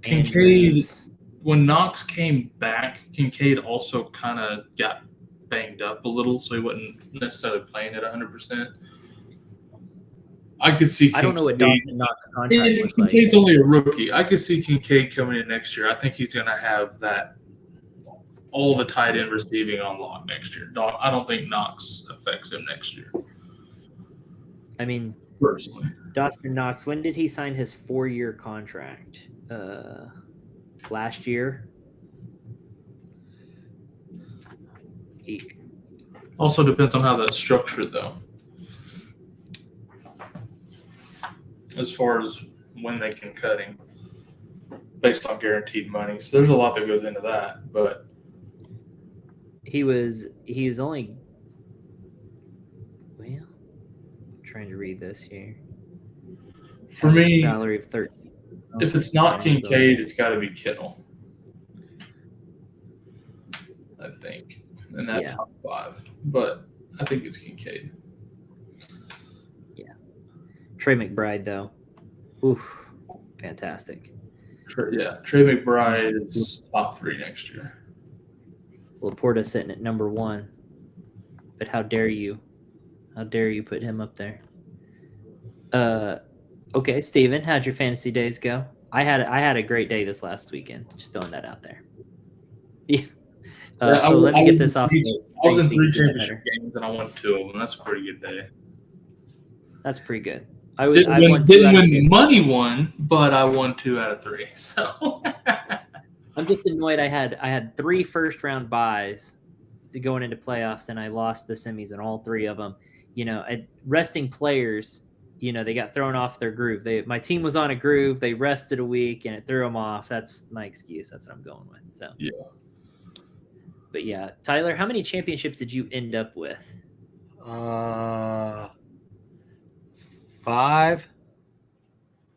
Kincaid. Andrews. When Knox came back, Kincaid also kind of got banged up a little, so he wasn't necessarily playing at 100%. I could see Kincaid. I don't know what Dawson Knox contract looks like. Kincaid's only a rookie. I could see Kincaid coming in next year. I think he's going to have all the tight end receiving on lock next year. I don't think Knox affects him next year. I mean, personally, Dawson Knox, when did he sign his 4-year contract? Last year? Eek. Also depends on how that's structured, though. As far as when they can cut him based on guaranteed money. So there's a lot that goes into that. But he was only, well, I'm trying to read this here. For me, salary of 13. If it's not Kincaid, it's got to be Kittle. I think in that top 5, but I think it's Kincaid. Yeah, Trey McBride though, oof, fantastic. Trey McBride is top 3 next year. Laporta sitting at number 1, but how dare you put him up there? Okay, Steven, how'd your fantasy days go? I had a great day this last weekend. Just throwing that out there. Yeah. Let me get this off. I was in 3 championship games and I won 2 of them. That's a pretty good day. That's pretty good. Didn't win money one, but I won 2 out of 3. So I'm just annoyed. I had 3 first-round buys going into playoffs, and I lost the semis in all 3 of them. Resting players, they got thrown off their groove. My team was on a groove. They rested a week, and it threw them off. That's my excuse. That's what I'm going with. So yeah. But yeah, Tyler, how many championships did you end up with? 5.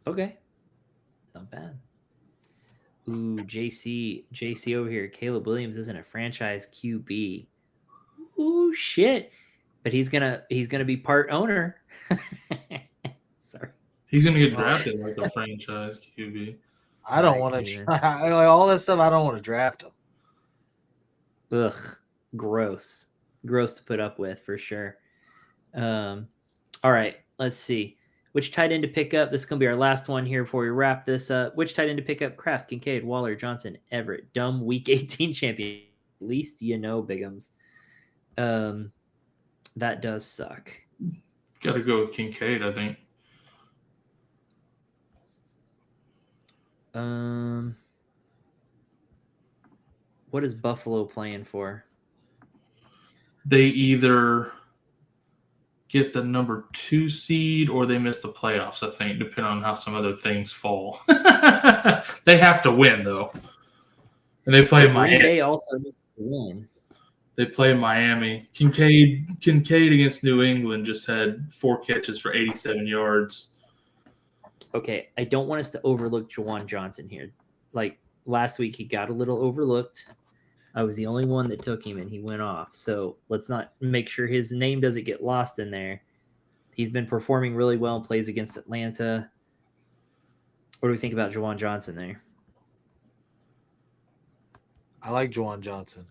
Okay, not bad. Ooh, JC over here. Caleb Williams isn't a franchise QB. Ooh, shit! But he's gonna be part owner. Sorry, he's gonna get drafted like a franchise QB. I don't want to. All this stuff. I don't want to draft him. Ugh, gross to put up with for sure. All right, let's see. Which tight end to pick up? This is going to be our last one here before we wrap this up. Which tight end to pick up? Kraft, Kincaid, Waller, Johnson, Everett. Dumb Week 18 champion. At least you know, Bigums. That does suck. Got to go with Kincaid, I think. What is Buffalo playing for? They either get the number 2 seed or they miss the playoffs, I think, depending on how some other things fall. They have to win, though. And they play Miami. They also need to win. They play Miami. Kincaid against New England just had 4 catches for 87 yards. Okay, I don't want us to overlook Juwan Johnson here. Like last week, he got a little overlooked. I was the only one that took him, and he went off. So let's not make sure his name doesn't get lost in there. He's been performing really well and plays against Atlanta. What do we think about Juwan Johnson there? I like Juwan Johnson.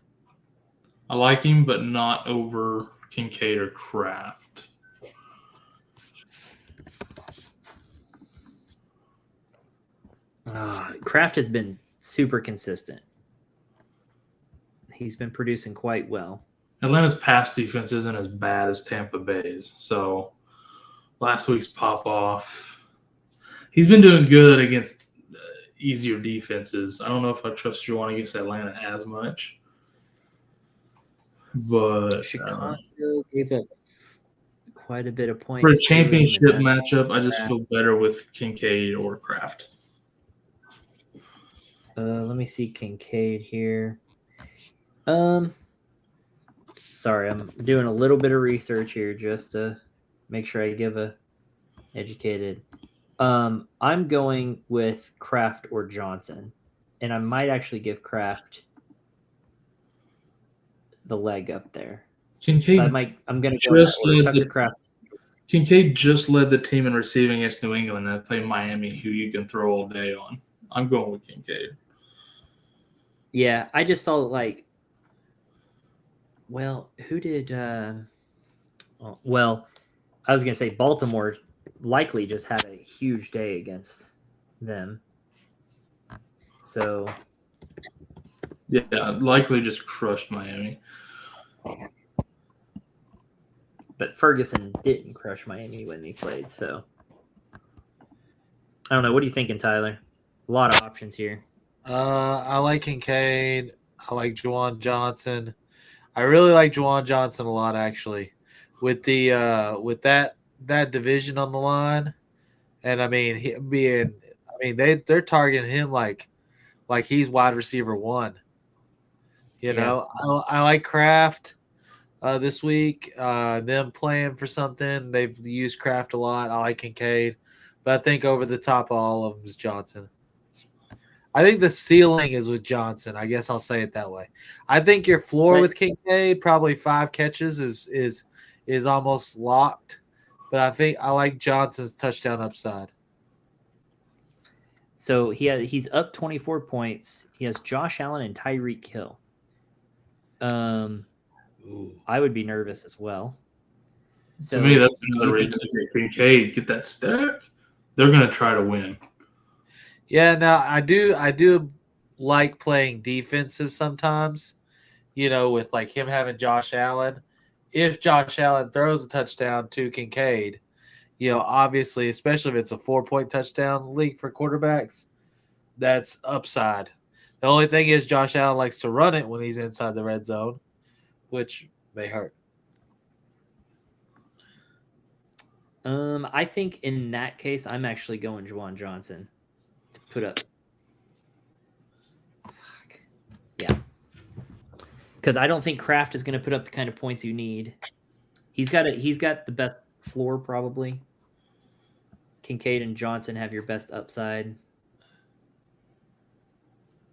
I like him, but not over Kincaid or Kraft. Kraft has been super consistent. He's been producing quite well. Atlanta's pass defense isn't as bad as Tampa Bay's. So last week's pop-off, he's been doing good against easier defenses. I don't know if I trust Juwan against Atlanta as much. But Chicago gave up quite a bit of points. For a championship matchup, I just feel better with Kincaid or Kraft. Let me see Kincaid here. Sorry, I'm doing a little bit of research here just to make sure I give a educated. I'm going with Kraft or Johnson, and I might actually give Kraft the leg up there. Kincaid, so I'm going to go Tucker Kraft. Kincaid just led the team in receiving against New England. They play Miami, who you can throw all day on. I'm going with Kincaid. Yeah, I just saw who did? Well, I was gonna say Baltimore likely just had a huge day against them. So yeah, likely just crushed Miami. But Ferguson didn't crush Miami when they played, so I don't know. What are you thinking, Tyler? A lot of options here. I like Kincaid. I like Juwan Johnson. I really like Juwan Johnson a lot, actually. With that division on the line, and I mean they're targeting him like he's wide receiver 1. You know, I like Kraft this week. Them playing for something. They've used Kraft a lot. I like Kincaid. But I think over the top of all of them is Johnson. I think the ceiling is with Johnson. I guess I'll say it that way. I think your floor with Kincaid, probably 5 catches, is almost locked. But I think I like Johnson's touchdown upside. So he's up 24 points. He has Josh Allen and Tyreek Hill. I would be nervous as well. So to me, that's another reason to get Kincaid, get that stack. They're going to try to win. Yeah, now I do like playing defensive sometimes, you know, with like him having Josh Allen. If Josh Allen throws a touchdown to Kincaid, you know, obviously, especially if it's a 4-point touchdown league for quarterbacks, that's upside. The only thing is Josh Allen likes to run it when he's inside the red zone, which may hurt. I think in that case, I'm actually going Juwan Johnson to put up. Fuck. Yeah. Because I don't think Kraft is going to put up the kind of points you need. He's got the best floor probably. Kincaid and Johnson have your best upside.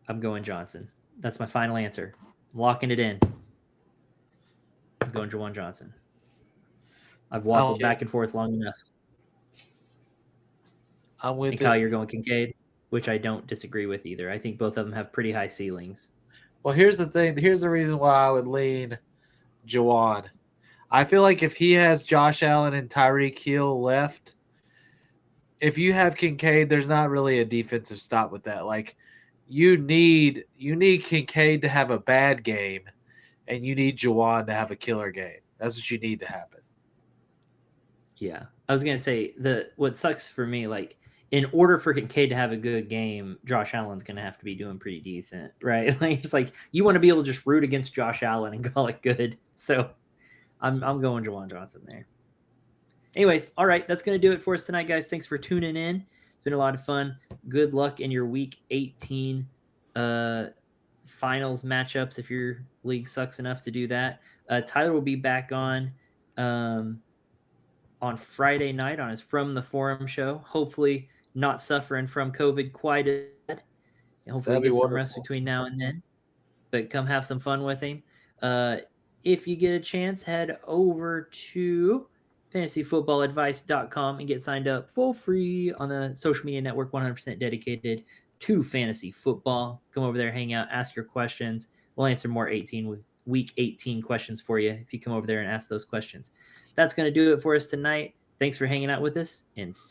I'm going Johnson. That's my final answer. I'm locking it in. I'm going Juwan Johnson. I've waffled back and forth long enough. I'm with Kyle, you're going Kincaid, which I don't disagree with either. I think both of them have pretty high ceilings. Well, here's the thing. Here's the reason why I would lean Juwan. I feel like if he has Josh Allen and Tyreek Hill left, if you have Kincaid, there's not really a defensive stop with that. Like you need Kincaid to have a bad game, and you need Juwan to have a killer game. That's what you need to happen. Yeah, I was gonna say what sucks for me, like in order for Kincaid to have a good game, Josh Allen's gonna have to be doing pretty decent, right? Like it's like you want to be able to just root against Josh Allen and call it good. So I'm going Juwan Johnson there. Anyways, all right, that's gonna do it for us tonight, guys. Thanks for tuning in. It's been a lot of fun. Good luck in your Week 18 finals matchups if your league sucks enough to do that. Tyler will be back on Friday night on his From the Forum show. Hopefully not suffering from COVID quite as bad. Hopefully get some rest between now and then. But come have some fun with him. If you get a chance, head over to fantasyfootballadvice.com and get signed up for free on the social media network 100% dedicated to fantasy football. Come over there, hang out, ask your questions. We'll answer more Week 18 questions for you if you come over there and ask those questions. That's going to do it for us tonight. Thanks for hanging out with us, and see you.